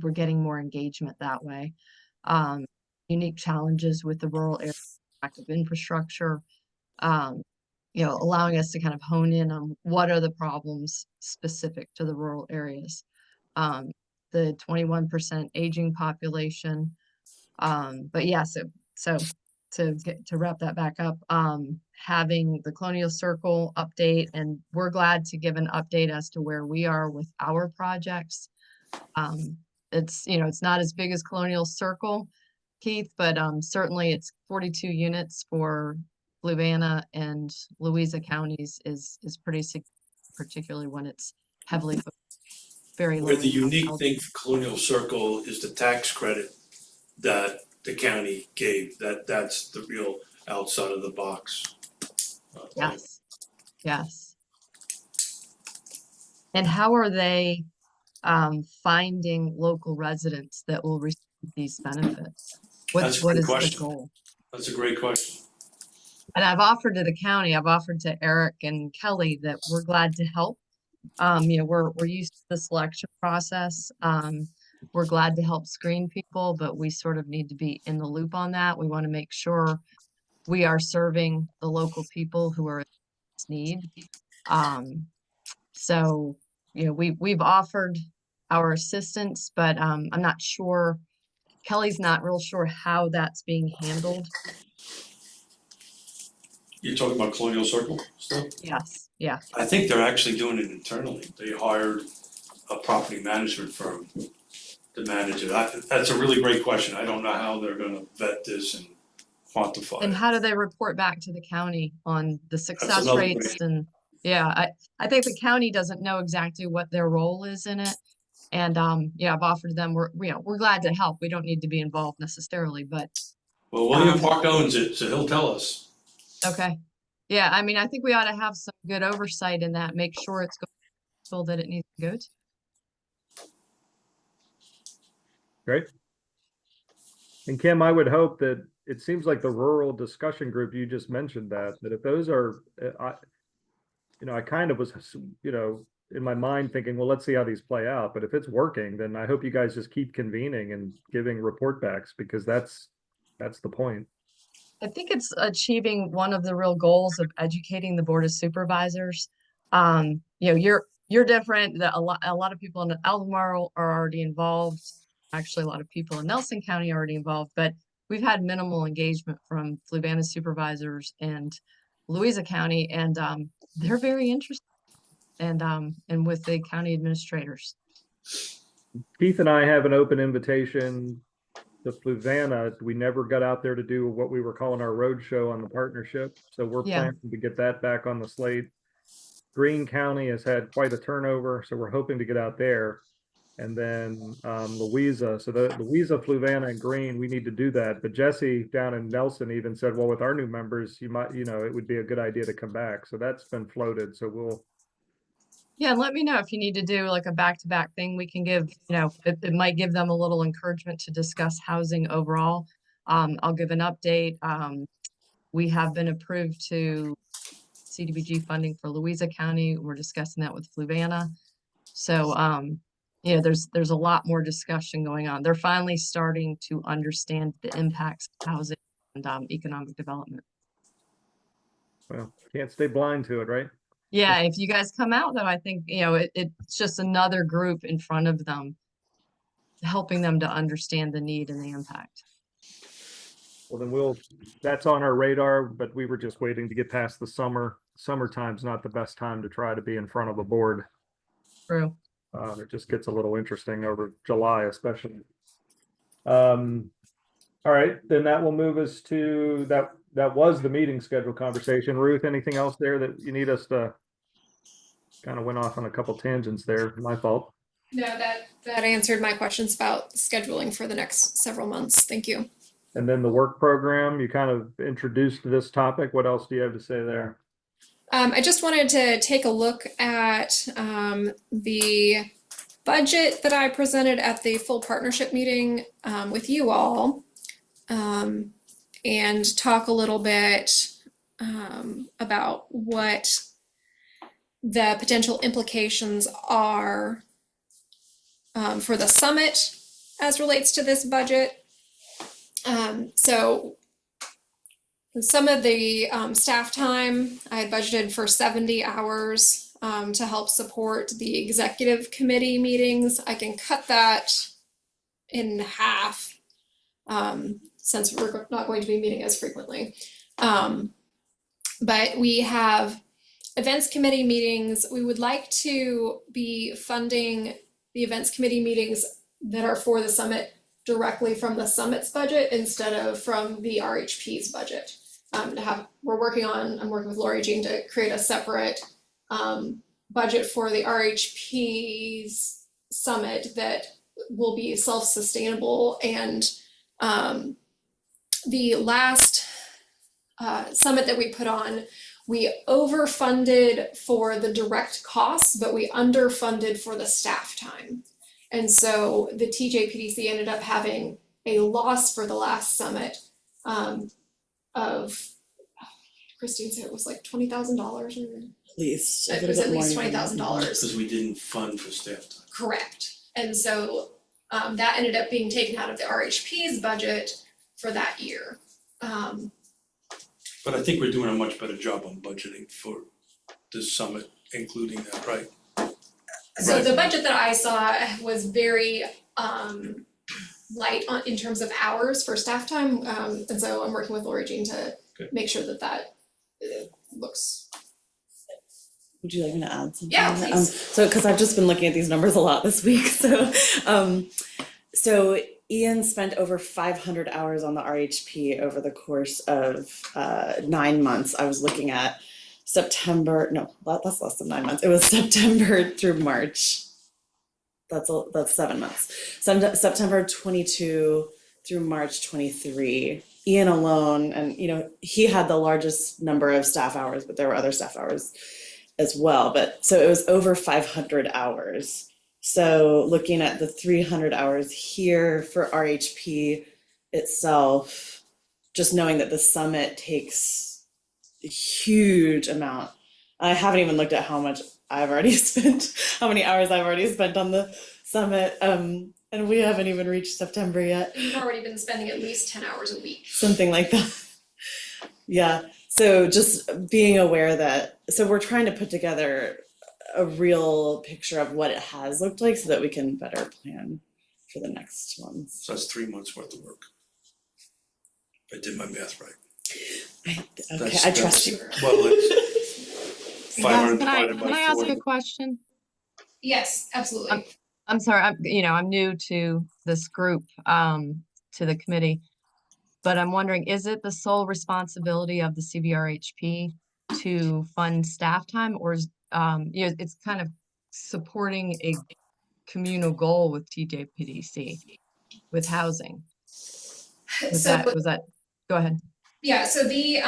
We're getting more engagement that way. Unique challenges with the rural area, lack of infrastructure, allowing us to kind of hone in on what are the problems specific to the rural areas. The 21% aging population. But yeah, so to wrap that back up, having the Colonial Circle update, and we're glad to give an update as to where we are with our projects. It's not as big as Colonial Circle, Keith, but certainly it's 42 units for Fluvanna and Louisa counties is pretty significant, particularly when it's heavily very low. Where the unique thing for Colonial Circle is the tax credit that the county gave, that's the real outside of the box. Yes. And how are they finding local residents that will receive these benefits? What is the goal? That's a great question. And I've offered to the county, I've offered to Eric and Kelly that we're glad to help. We're used to the selection process. We're glad to help screen people, but we sort of need to be in the loop on that. We want to make sure we are serving the local people who are in need. So, we've offered our assistance, but I'm not sure, Kelly's not real sure how that's being handled. You're talking about Colonial Circle stuff? Yes, yeah. I think they're actually doing it internally. They hired a property management firm to manage it. That's a really great question. I don't know how they're gonna vet this and quantify And it. how do they report back to the county on the success another rates? question. And yeah, I think the county doesn't know exactly what their role is in it. And I've offered them, we're glad to help. We don't need to be involved necessarily, but Well, William Park owns it, so he'll tell us. okay. Yeah, I mean, I think we ought to have some good oversight in that, make sure it's going to the people that it needs to go to. Great. And Kim, I would hope that it seems like the rural discussion group, you just mentioned that if those are, I kind of was, in my mind thinking, well, let's see how these play out. But if it's working, then I hope you guys just keep convening and giving report backs, because that's the point. I think it's achieving one of the real goals of educating the Board of Supervisors. You're different. A lot of people in Albemarle are already involved. Actually, a lot of people in Nelson County are already involved, but we've had minimal engagement from Fluvanna supervisors and Louisa County, and they're very interested, and with the county administrators. Keith and I have an open invitation to Fluvanna. We never got out there to do what we were calling our road show on the partnership. So we're planning to get that back on the slate. Greene County has had quite a turnover, so we're hoping to get out there. And then Louisa, so the Louisa, Fluvanna, and Greene, we need to do that. But Jesse down in Nelson even said, well, with our new members, you might, it would be a good idea to come back. So that's been floated. So we'll. Yeah, and let me know if you need to do like a back-to-back thing. We can give, it might give them a little encouragement to discuss housing overall. I'll give an update. We have been approved to CDBG funding for Louisa County. We're discussing that with Fluvanna. So, there's a lot more discussion going on. They're finally starting to understand the impacts of housing and economic development. Well, can't stay blind to it, right? Yeah, if you guys come out though, I think, it's just another group in front of them, helping them to understand the need and the impact. Well, then that's on our radar, but we were just waiting to get past the summer. Summertime's not the best time to try to be in front of a board. True. It just gets a little interesting over July, especially. All right, then that will move us to that was the meeting schedule conversation. Ruth, anything else there that you need us to? Kind of went off on a couple tangents there, my fault. No, that answered my questions about scheduling for the next several months. Thank you. And then the work program, you kind of introduced this topic. What else do you have to say there? I just wanted to take a look at the budget that I presented at the full partnership meeting with you all, and talk a little bit about what the potential implications are for the summit as relates to this budget. So some of the staff time, I had budgeted for 70 hours to help support the executive committee meetings. I can cut that in half since we're not going to be meeting as frequently. But we have events committee meetings. We would like to be funding the events committee meetings that are for the summit directly from the summit's budget instead of from the RHP's budget. I'm working with Lori Jean to create a separate budget for the RHP's summit that will be self-sustainable. And the last summit that we put on, we overfunded for the direct costs, but we underfunded for the staff time. And so the TJPDC ended up having a loss for the last summit of, Christine said it was like $20,000 or? At least. It was at least $20,000. Because we didn't fund for staff time. Correct. And so that ended up being taken out of the RHP's budget for that year. But I think we're doing a much better job on budgeting for this summit, including that, right? So Right. the budget that I saw was very light in terms of hours for staff time. And so I'm working with Lori Jean to Good. make sure that looks. Would you like me to add something? Yeah, please. So, because I've just been looking at these numbers a lot this week, so Ian spent over 500 hours on the RHP over the course of 9 months. I was looking at September, no, that's less than 9 months. It was September through March. That's 7 months. September 22 through March 23. Ian alone, and he had the largest number of staff hours, but there were other staff hours as well. But so it was over 500 hours. So looking at the 300 hours here for RHP itself, just knowing that the summit takes a huge amount. I haven't even looked at how much I've already spent, how many hours I've already spent on the summit. And we haven't even reached September yet. You've already been spending at least 10 hours a week. Something like that. Yeah. So just being aware that, so we're trying to put together a real picture of what it has looked like so that we can better plan for the next ones. So that's 3 months worth of work. If I did my math right. Okay, I trust you. Well, it's 500 divided by Can I ask 40. a question? Yes, absolutely. I'm sorry, I'm new to this group, to the committee, but I'm wondering, is it the sole responsibility of the CVRHP to fund staff time, or is, it's kind of supporting a communal goal with TJPDC with housing? Was that, go ahead. Yeah, so the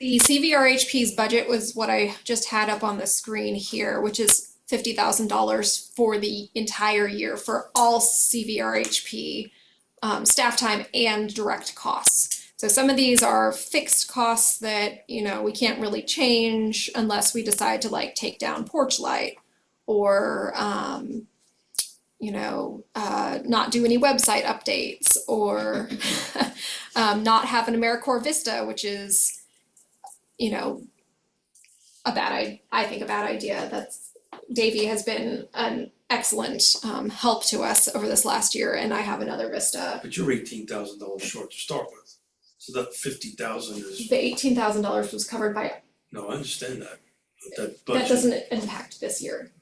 CVRHP's budget was what I just had up on the screen here, which is $50,000 for the entire year for all CVRHP staff time and direct costs. So some of these are fixed costs that, we can't really change unless we decide to take down porch light or, not do any website updates or not have an AmeriCorps Vista, which is, a bad idea. Davey has been an excellent help to us over this last year, and I have another Vista. But you're $18,000 short to start with. So that 50,000 is, The $18,000 was covered by, no, I understand that, but that that budget, doesn't impact this year.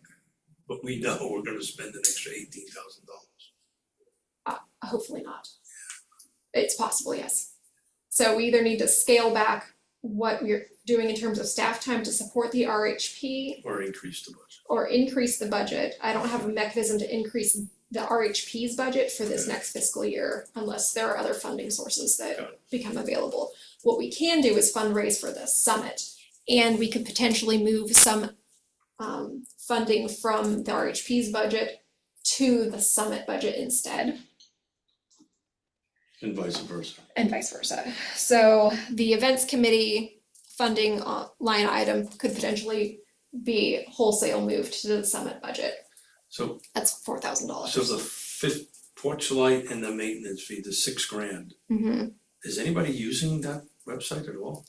but we know we're gonna spend an extra $18,000. Hopefully not. It's possible, yes. So we either need to scale back what we're doing in terms of staff time to support the RHP Or increase the budget. or increase the budget. I don't have a mechanism to increase the RHP's budget for this next fiscal year unless there are other funding sources Got that become available. What we can do is fundraise for the summit, and we could potentially move some funding from the RHP's budget to the summit budget instead, And vice versa. and vice versa. So the events committee funding line item could potentially be wholesale moved to the summit budget. So, That's $4,000. so the fifth porch light and the maintenance fee, the $6,000, Mhm. is anybody using that website at all?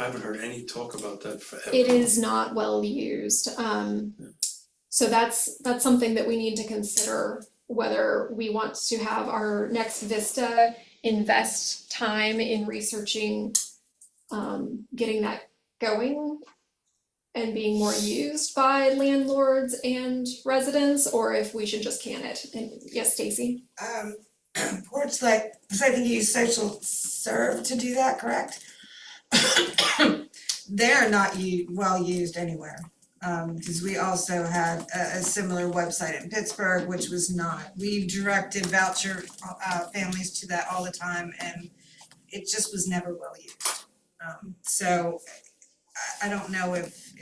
I haven't heard any talk about that forever. It is not well used. So that's something that we need to consider, whether we want to have our next Vista invest time in researching getting that going and being more used by landlords and residents, or if we should just can it. And yes, Stacy? Porch light, because I think you use social serve to do that, correct? They're not well used anywhere, because we also had a similar website in Pittsburgh, which was not. We directed voucher families to that all the time, and it just was never well used. So I don't know if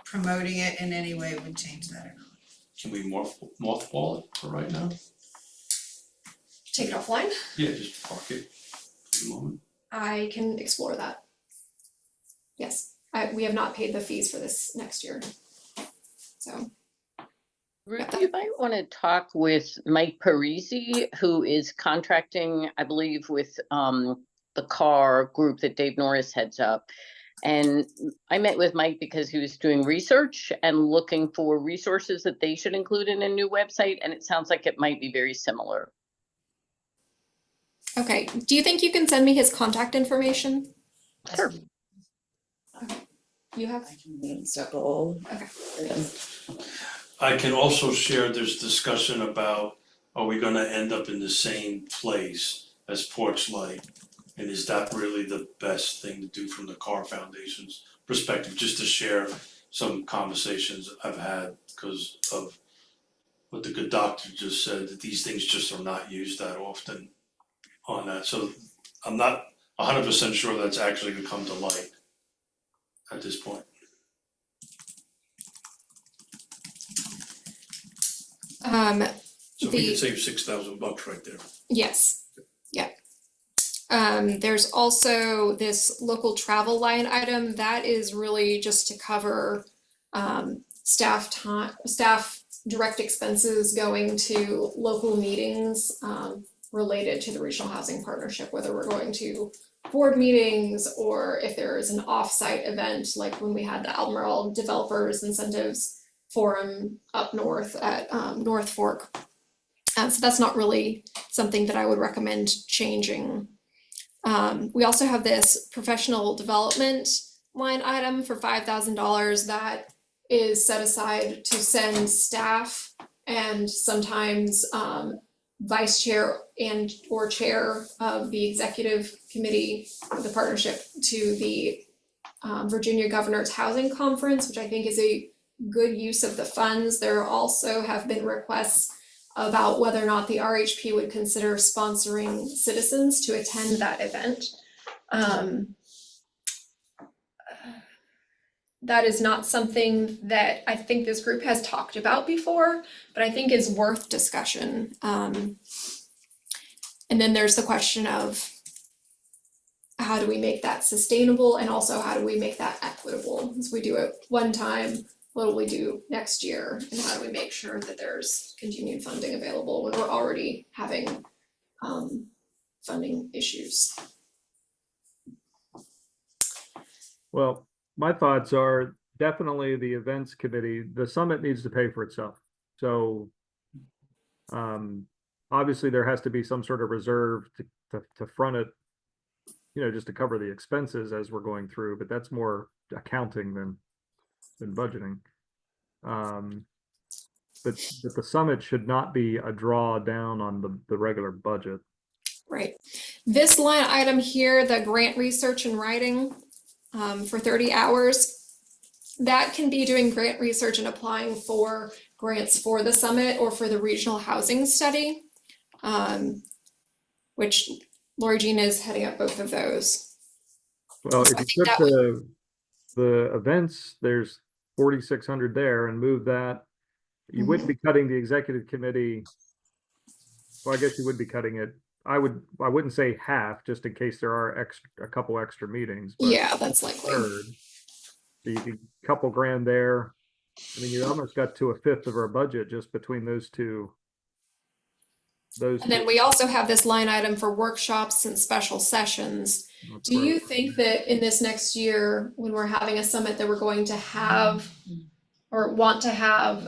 promoting it in any way would change that or not. Can we mothball it for right now? Take it offline? Yeah, just park it for the moment. I can explore that. Yes, we have not paid the fees for this next year. So, Ruth, you might want to talk with Mike Parisi, who is contracting, I believe, with the CAR group that Dave Norris heads up. And I met with Mike because he was doing research and looking for resources that they should include in a new website, and it sounds like it might be very similar. okay, do you think you can send me his contact information? Sure. You have? I can circle. Okay. I can also share, there's discussion about, are we gonna end up in the same place as Porch Light? And is that really the best thing to do from the Carr Foundation's perspective, just to share some conversations I've had because of what the good doctor just said, that these things just are not used that often on that. So I'm not 100% sure that's actually gonna come to light at this point. So we The- could save $6,000 right there. Yes, yeah. There's also this local travel line item that is really just to cover staff direct expenses going to local meetings related to the Regional Housing Partnership, whether we're going to board meetings or if there is an off-site event, like when we had the Albemarle Developers Incentives Forum up north at North Fork. So that's not really something that I would recommend changing. We also have this professional development line item for $5,000 that is set aside to send staff and sometimes vice chair and or chair of the executive committee of the partnership to the Virginia Governor's Housing Conference, which I think is a good use of the funds. There also have been requests about whether or not the RHP would consider sponsoring citizens to attend that event. That is not something that I think this group has talked about before, but I think is worth discussion. And then there's the question of how do we make that sustainable, and also how do we make that equitable? As we do it one time, what will we do next year, and how do we make sure that there's continued funding available when we're already having funding issues? Well, my thoughts are definitely the events committee, the summit needs to pay for itself. So obviously there has to be some sort of reserve to front it just to cover the expenses as we're going through, but that's more accounting than budgeting. But the summit should not be a drawdown on the regular budget. Right. This line item here, the grant research and writing, for 30 hours, that can be doing grant research and applying for grants for the summit or for the regional housing study, which Lori Jean is heading up both of those. Well, So if I you think that took the events, there's 4,600 there, and move that, you wouldn't be cutting the executive committee. Well, I guess you would be cutting it. I wouldn't say half, just in case there are a couple extra meetings. But Yeah, that's likely. third. So you could couple grand there. I mean, you almost got to a fifth of our budget just between those two. And then we also have this line item for workshops and special sessions. That's Do right. you think that in this next year, when we're having a summit, that we're going to have or want to have,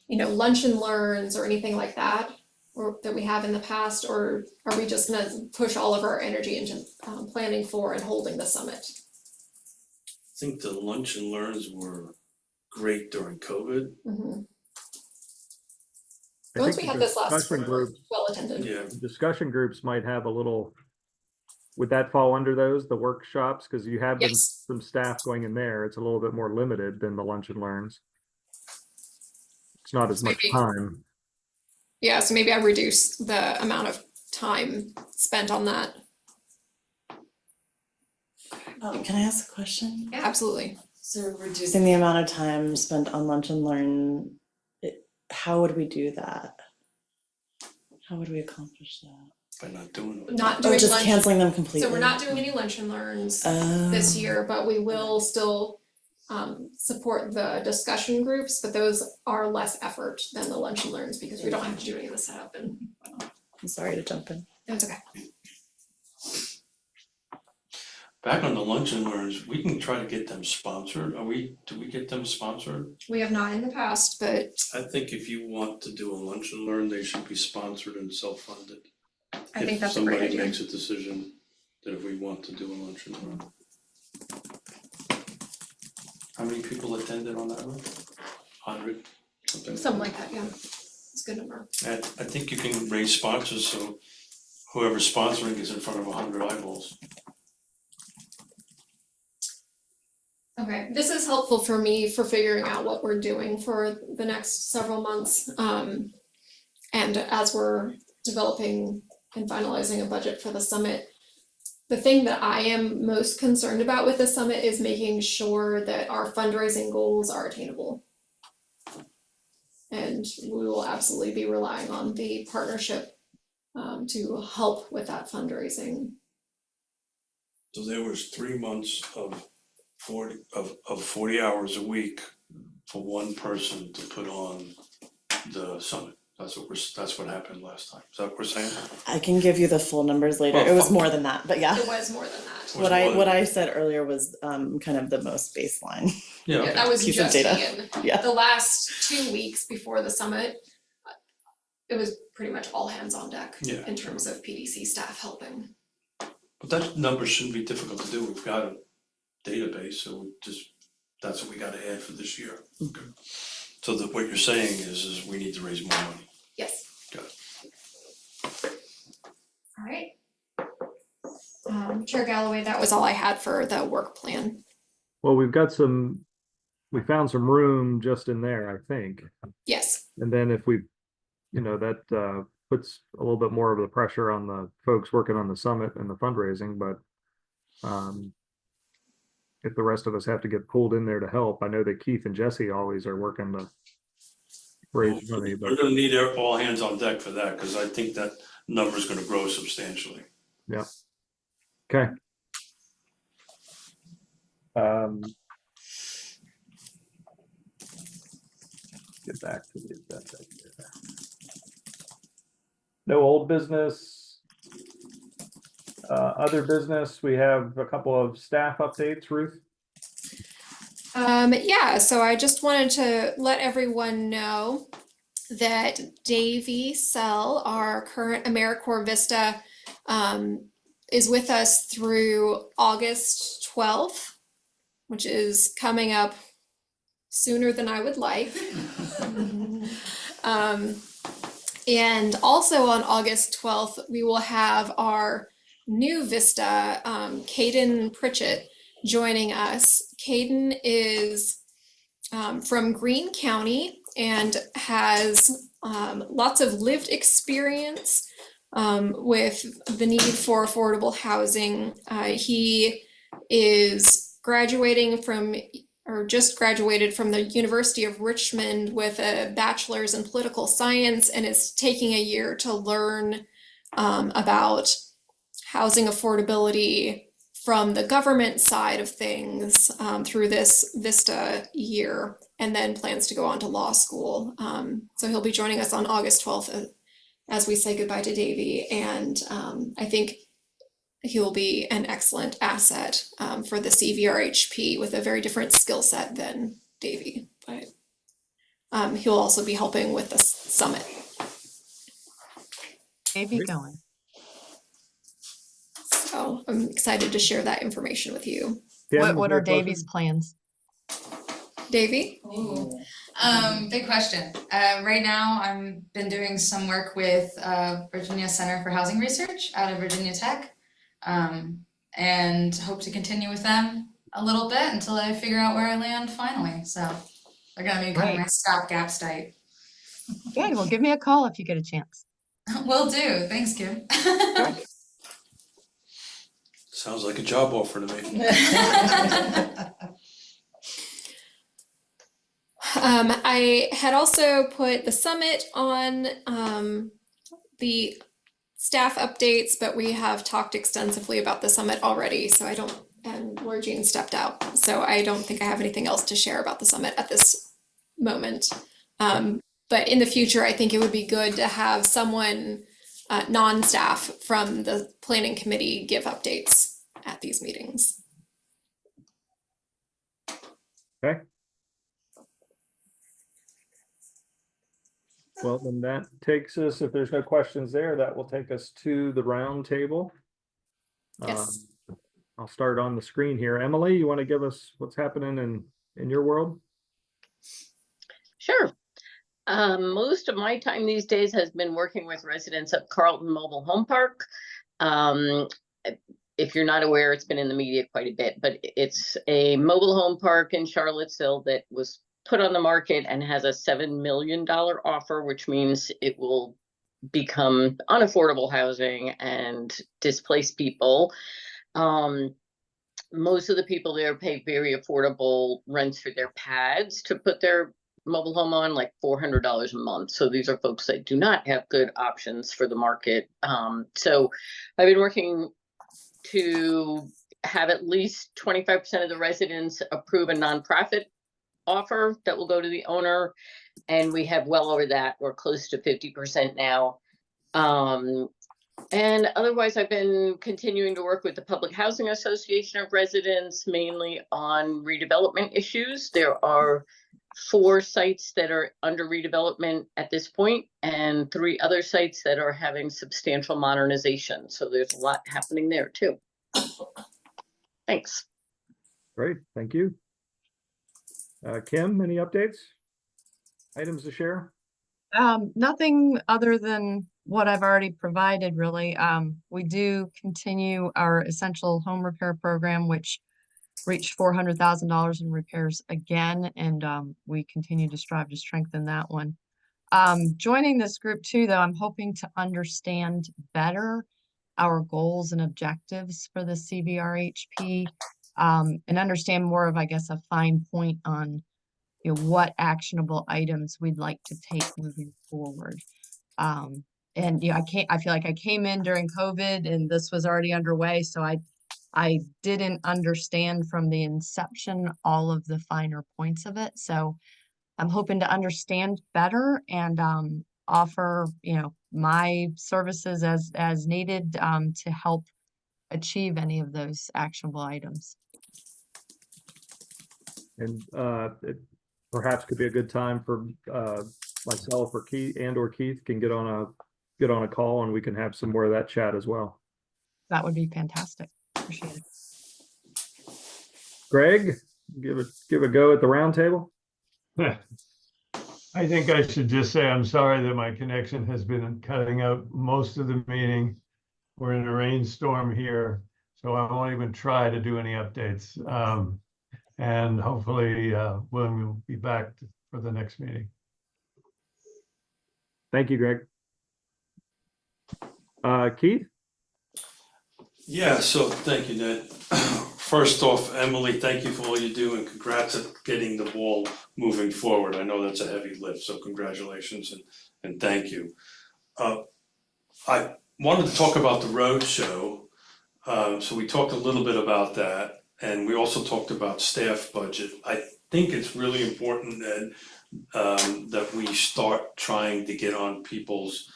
lunch and learns or anything like that, or that we have in the past, or are we just gonna push all of our energy into planning for and holding the summit? I think the lunch and learns were great during COVID. Mhm. I The ones think we the had this last discussion spring were groups- well attended. Yeah, Discussion groups might have a little, would that fall under those, the workshops? Because you have Yes. some staff going in there. It's a little bit more limited than the lunch and learns. It's not as much Maybe. time. Yeah, so maybe I reduce the amount of time spent on that. Can I ask a question? Yeah, absolutely. So reducing the amount of time spent on lunch and learn, how would we do that? How would we accomplish that? by not doing it. Not Or doing just lunch. canceling them completely? So we're not doing any lunch and learns Oh. this year, but we will still support the discussion groups, but those are less effort than the lunch and learns because we don't have to do any of the setup and I'm sorry to jump in. it's okay. Back on the lunch and learns, we can try to get them sponsored. Do we get them sponsored? We have not in the past, but I think if you want to do a lunch and learn, they should be sponsored and self-funded. I think that's a great If somebody idea. makes a decision that if we want to do a lunch and learn. How many people attended on that one? 100, something? Something like that, yeah. It's a good number. And I think you can raise sponsors, so whoever's sponsoring is in front of 100 eyeballs. Okay, this is helpful for me for figuring out what we're doing for the next several months. And as we're developing and finalizing a budget for the summit, the thing that I am most concerned about with the summit is making sure that our fundraising goals are attainable. And we will absolutely be relying on the partnership to help with that fundraising. So there was 3 months of 40 hours a week for one person to put on the summit. That's what happened last time. Is that what we're saying? I can give you the full numbers later. Well, It was fuck. more than that, but yeah. It was more than that. Was What more I than- said earlier was kind of the most baseline. Yeah, Yeah, okay. that was Piece of just data. Ian. Yeah. The last 2 weeks before the summit, it was pretty much all hands on deck Yeah. in terms of PDC staff helping. But that number shouldn't be difficult to do. We've got a database, so that's what we gotta add for this year. Okay. So that what you're saying is we need to raise more money. Yes. Got it. All right. Chair Galloway, that was all I had for the work plan. Well, we found some room just in there, I think. Yes. And then if we, that puts a little bit more of the pressure on the folks working on the summit and the fundraising, but if the rest of us have to get pulled in there to help, I know that Keith and Jesse always are working to raise money, We're but gonna need all hands on deck for that, cause I think that number's gonna grow substantially. okay. Get back to the agenda here. No old business. Other business, we have a couple of staff updates, Ruth. Yeah, so I just wanted to let everyone know that Davey Sell, our current AmeriCorps Vista is with us through August 12th, which is coming up sooner than I would like. And also on August 12th, we will have our new Vista, Caden Pritchett, joining us. Caden is from Greene County and has lots of lived experience with the need for affordable housing. He is graduating from, or just graduated from the University of Richmond with a bachelor's in political science and is taking a year to learn about housing affordability from the government side of things through this Vista year, and then plans to go on to law school. So he'll be joining us on August 12th as we say goodbye to Davey, and I think he will be an excellent asset for the CVRHP with a very different skill set than Davey, but he'll also be helping with the summit. Maybe going. So I'm excited to share that information with you. Kim, What is are there a question? Davy's plans? Davey? Ooh. Big question. Right now, I've been doing some work with Virginia Center for Housing Research out of Virginia Tech, and hope to continue with them a little bit until I figure out where I land finally. So they're gonna be kind of Great. my stopgap site. Good, well, give me a call if you get a chance. Will do. Thanks, Kim. Sounds like a job offer to me. I had also put the summit on the staff updates, but we have talked extensively about the summit already, so I don't, and Laura Jean stepped out, so I don't think I have anything else to share about the summit at this moment. But in the future, I think it would be good to have someone, non-staff from the planning committee, give updates at these meetings. Okay. Well, then that takes us, if there's no questions there, that will take us to the round table. Yes. I'll start on the screen here. Emily, you want to give us what's happening in your world? Sure. Most of my time these days has been working with residents of Carlton Mobile Home Park. If you're not aware, it's been in the media quite a bit, but it's a mobile home park in Charlottesville that was put on the market and has a $7 million offer, which means it will become unaffordable housing and displace people. Most of the people there pay very affordable rents for their pads to put their mobile home on, like $400 a month. So these are folks that do not have good options for the market. So I've been working to have at least 25% of the residents approve a nonprofit offer that will go to the owner, and we have well over that. We're close to 50% now. And otherwise, I've been continuing to work with the Public Housing Association of Residents, mainly on redevelopment issues. There are 4 sites that are under redevelopment at this point, and 3 other sites that are having substantial modernization. So there's a lot happening there too. Thanks. Great, thank you. Kim, any updates? Items to share? Nothing other than what I've already provided, really. We do continue our essential home repair program, which reached $400,000 in repairs again, and we continue to strive to strengthen that one. Joining this group too, though, I'm hoping to understand better our goals and objectives for the CVRHP, and understand more of, I guess, a fine point on, you know, what actionable items we'd like to take moving forward. And you know, I feel like I came in during COVID and this was already underway, so I didn't understand from the inception all of the finer points of it. So I'm hoping to understand better and offer, you know, my services as needed to help achieve any of those actionable items. And it perhaps could be a good time for myself or Keith can get on a call and we can have some more of that chat as well. that would be fantastic. Appreciate it. Greg, give a go at the roundtable. I think I should just say I'm sorry that my connection has been cutting out most of the meeting. We're in a rainstorm here, so I won't even try to do any updates. And hopefully, William will be back for the next meeting. Thank you, Greg. Keith? Yeah, so thank you, Ned. First off, Emily, thank you for all you do and congrats at getting the ball moving forward. I know that's a heavy lift, so congratulations and thank you. I wanted to talk about the road show. So we talked a little bit about that and we also talked about staff budget. I think it's really important, Ned, that we start trying to get on people's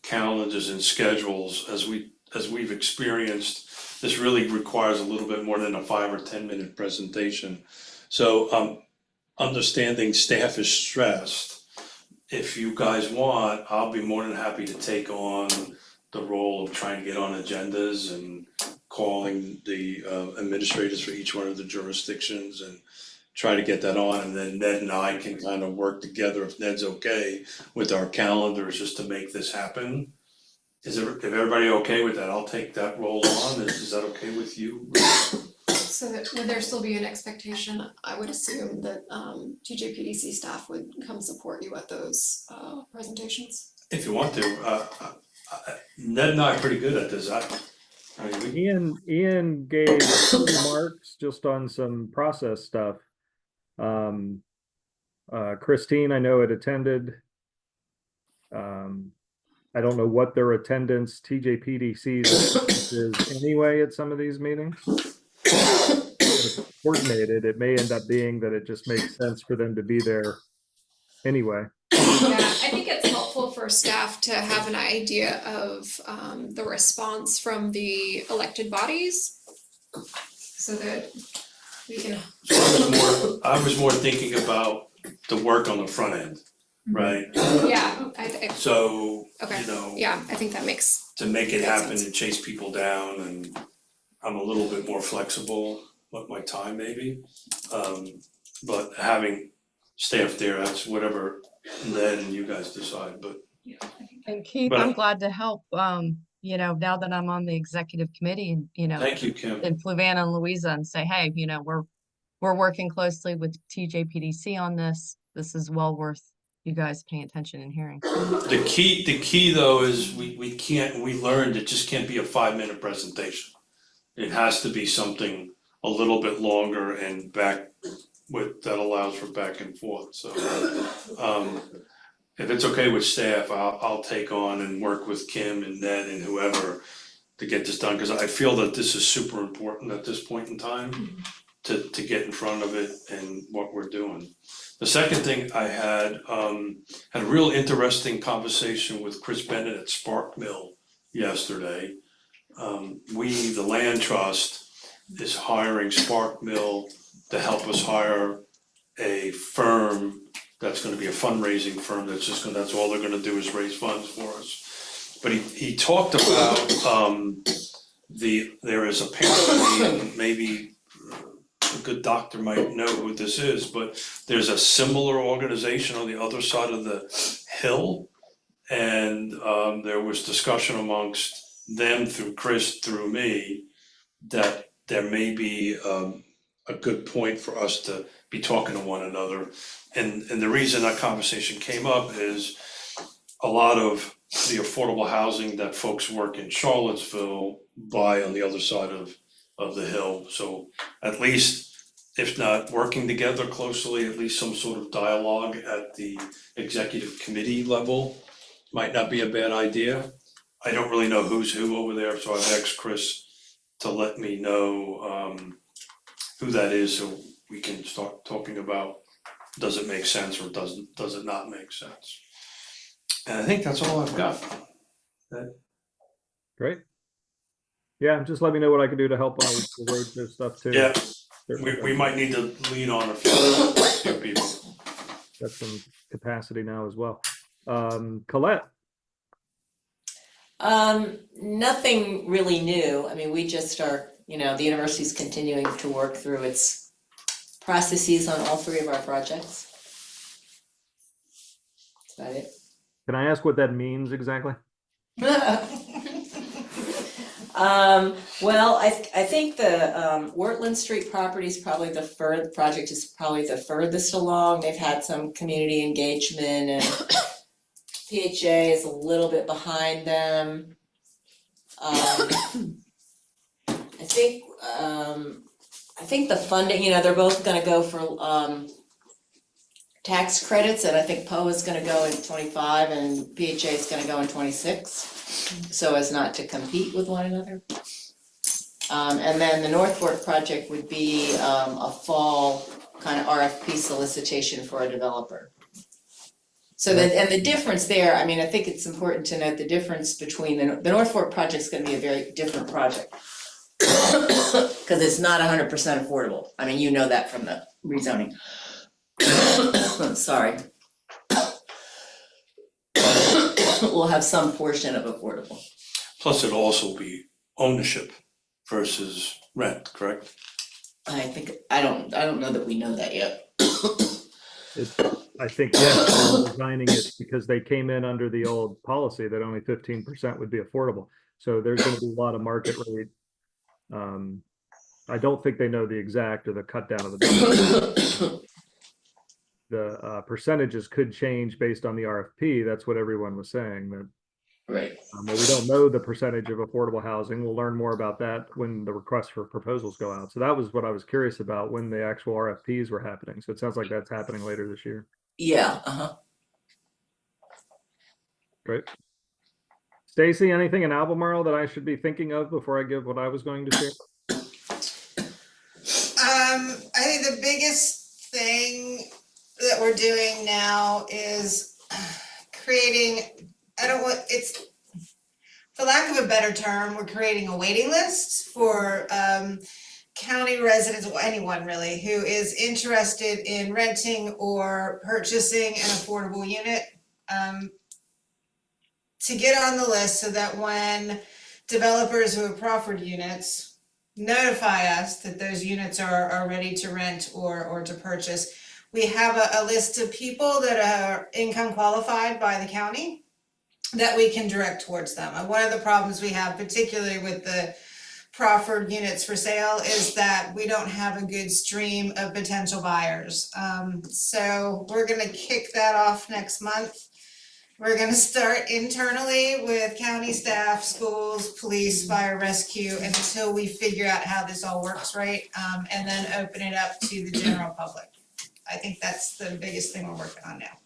calendars and schedules as we've experienced. This really requires a little bit more than a 5 or 10 minute presentation. So understanding staff is stressed. If you guys want, I'll be more than happy to take on the role of trying to get on agendas and calling the administrators for each one of the jurisdictions and try to get that on, and then Ned and I can kind of work together if Ned's okay with our calendars just to make this happen. If everybody okay with that, I'll take that role on. Is that okay with you? So that, would there still be an expectation? I would assume that TJPDC staff would come support you at those presentations. If you want to, Ned and I are pretty good at this. Ian gave remarks just on some process stuff. Christine, I know, had attended. I don't know what their attendance TJPDC's is anyway at some of these meetings. If it's coordinated, it may end up being that it just makes sense for them to be there anyway. Yeah, I think it's helpful for staff to have an idea of the response from the elected bodies so that we can. I was more thinking about the work on the front end, right? Yeah, So, okay. you know. Yeah, I think that makes. To make it Makes happen sense. and chase people down, and I'm a little bit more flexible with my time maybe. But having staff there, that's whatever Ned and you guys decide, but. And Keith, But- I'm glad to help. You know, now that I'm on the executive committee and, you know, Thank you, Kim. and Fluvanna and Louisa and say, hey, you know, we're working closely with TJPDC on this. This is well worth you guys paying attention and hearing. The key though is we learned it just can't be a 5-minute presentation. It has to be something a little bit longer and that allows for back and forth, so. If it's okay with staff, I'll take on and work with Kim and Ned and whoever to get this done, cause I feel that this is super important at this point in time to get in front of it and what we're doing. The second thing I had a real interesting conversation with Chris Bennett at Spark Mill yesterday. The land trust is hiring Spark Mill to help us hire a firm that's gonna be a fundraising firm that's all they're gonna do is raise funds for us. But he talked about there is apparently, maybe a good doctor might know who this is, but there's a similar organization on the other side of the hill. And there was discussion amongst them through Chris, through me, that there may be a good point for us to be talking to one another. And the reason that conversation came up is a lot of the affordable housing that folks work in Charlottesville buy on the other side of the hill. So at least, if not working together closely, at least some sort of dialogue at the executive committee level might not be a bad idea. I don't really know who's who over there, so I've asked Chris to let me know who that is so we can start talking about, does it make sense or does it not make sense? And I think that's all I've got. Great. Yeah, just let me know what I can do to help on the road show stuff too. Yeah, we might need to lean on a few people. Got some capacity now as well. Colette. Nothing really new. I mean, we just are, the university's continuing to work through its processes on all three of our projects. That's about it. Can I ask what that means exactly? Well, I think the Wortland Street property is probably project is probably the furthest along. They've had some community engagement, and PHA is a little bit behind them. I think the funding, they're both gonna go for tax credits, and I think Poe is gonna go in 25 and PHA is gonna go in 26, so as not to compete with one another. And then the North Fork project would be a fall kind of RFP solicitation for a developer. So and the difference there, I mean, I think it's important to note the difference between the North Fork project is gonna be a very different project. Cause it's not 100% affordable. I mean, you know that from the rezoning. Sorry. We'll have some portion of affordable. Plus it'll also be ownership versus rent, correct? I don't know that we know that yet. I think, yes, they're designing it because they came in under the old policy that only 15% would be affordable. So there's gonna be a lot of market rate. I don't think they know the exact or the cut down of the percentages could change based on the RFP. That's what everyone was saying. That, right. but we don't know the percentage of affordable housing. We'll learn more about that when the requests for proposals go out. So that was what I was curious about, when the actual RFPs were happening. So it sounds like that's happening later this year. Yeah. Great. Stacy, anything in Albemarle that I should be thinking of before I give what I was going to share? I think the biggest thing that we're doing now is creating, for lack of a better term, we're creating a waiting list for county residents, or anyone really, who is interested in renting or purchasing an affordable unit, to get on the list so that when developers who have proffered units notify us that those units are ready to rent or to purchase, we have a list of people that are income qualified by the county that we can direct towards them. And one of the problems we have, particularly with the proffered units for sale, is that we don't have a good stream of potential buyers. So we're gonna kick that off next month. We're gonna start internally with county staff, schools, police, fire, rescue, until we figure out how this all works right, and then open it up to the general public. I think that's the biggest thing we're working on now.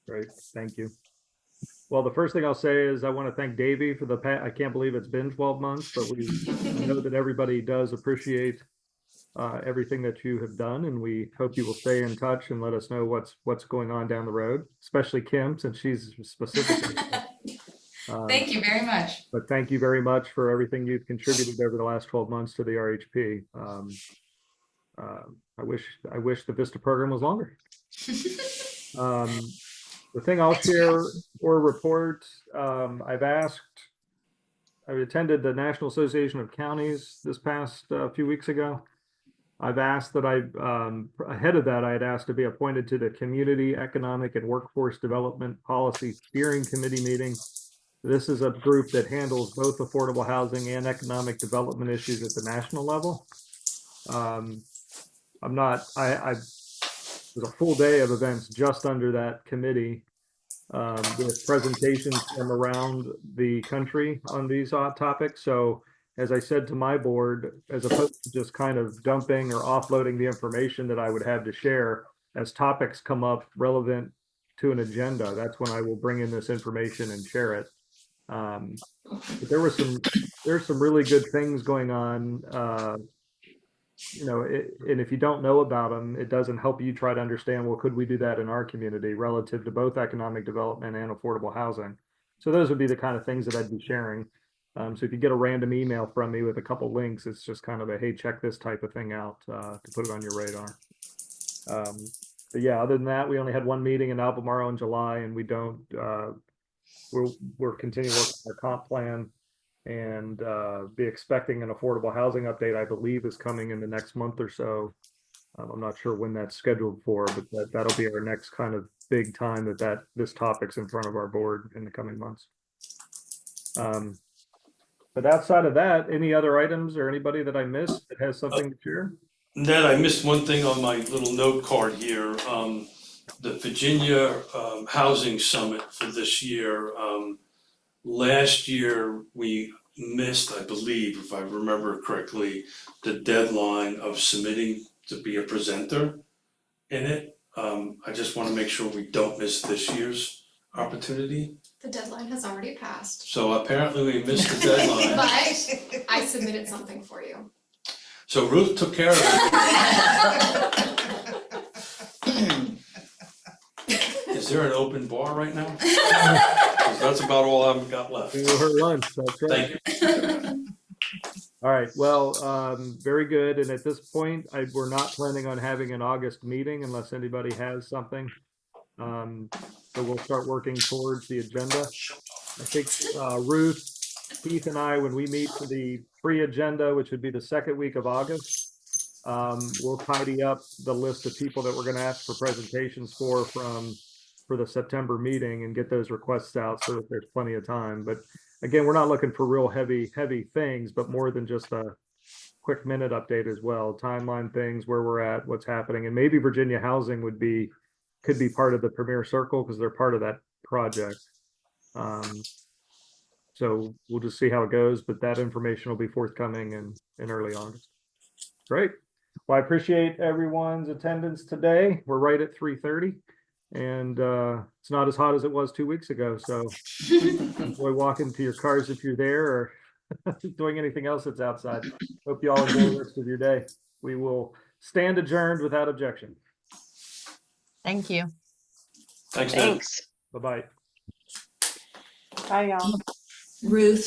Great, thank you. Well, the first thing I'll say is I want to thank Davey for I can't believe it's been 12 months, but I know that everybody does appreciate everything that you have done, and we hope you will stay in touch and let us know what's going on down the road, especially Kim, since she's specifically. Thank you very much. But thank you very much for everything you've contributed over the last 12 months to the RHP. I wish the Vista program was longer. The thing I'll share or report, I attended the National Association of Counties this past few weeks ago. I've asked that ahead of that, I had asked to be appointed to the Community Economic and Workforce Development Policy Steering Committee meeting. This is a group that handles both affordable housing and economic development issues at the national level. It was a full day of events just under that committee, with presentations from around the country on these topics. So as I said to my board, as opposed to just kind of dumping or offloading the information that I would have to share, as topics come up relevant to an agenda, that's when I will bring in this information and share it. But there's some really good things going on, and if you don't know about them, it doesn't help you try to understand, well, could we do that in our community relative to both economic development and affordable housing? So those would be the kind of things that I'd be sharing. So if you get a random email from me with a couple links, it's just kind of a, hey, check this type of thing out, to put it on your radar. But yeah, other than that, we only had one meeting in Albemarle in July, and we don't, we're continuing working on our comp plan and be expecting an affordable housing update, I believe, is coming in the next month or so. I'm not sure when that's scheduled for, but that'll be our next kind of big time that this topic's in front of our board in the coming months. But outside of that, any other items or anybody that I missed that has something to share? Ned, I missed one thing on my little note card here. The Virginia Housing Summit for this year. Last year, we missed, I believe, if I remember correctly, the deadline of submitting to be a presenter in it. I just want to make sure we don't miss this year's opportunity. The deadline has already passed, So apparently we missed the deadline. but I submitted something for you. So Ruth took care of it. Is there an open bar right now? 'Cause that's about all I've got left. Her lunch, that's right. Thank you. All right, well, very good. And at this point, we're not planning on having an August meeting unless anybody has something. So we'll start working towards the agenda. I think Ruth, Keith and I, when we meet for the pre-agenda, which would be the second week of August, we'll tidy up the list of people that we're gonna ask for presentations for the September meeting and get those requests out so that there's plenty of time. But again, we're not looking for real heavy things, but more than just a quick minute update as well, timeline things, where we're at, what's happening, and maybe Virginia Housing could be part of the Premier Circle because they're part of that project. So we'll just see how it goes, but that information will be forthcoming in early August. Great. Well, I appreciate everyone's attendance today. We're right at 3:30. And it's not as hot as it was 2 weeks ago. So enjoy walking to your cars if you're there, or doing anything else that's outside. Hope you all enjoy the rest of your day. We will stand adjourned without objection. Thank you. Thanks, Ned. Thanks. Bye-bye. Bye, y'all. Ruth,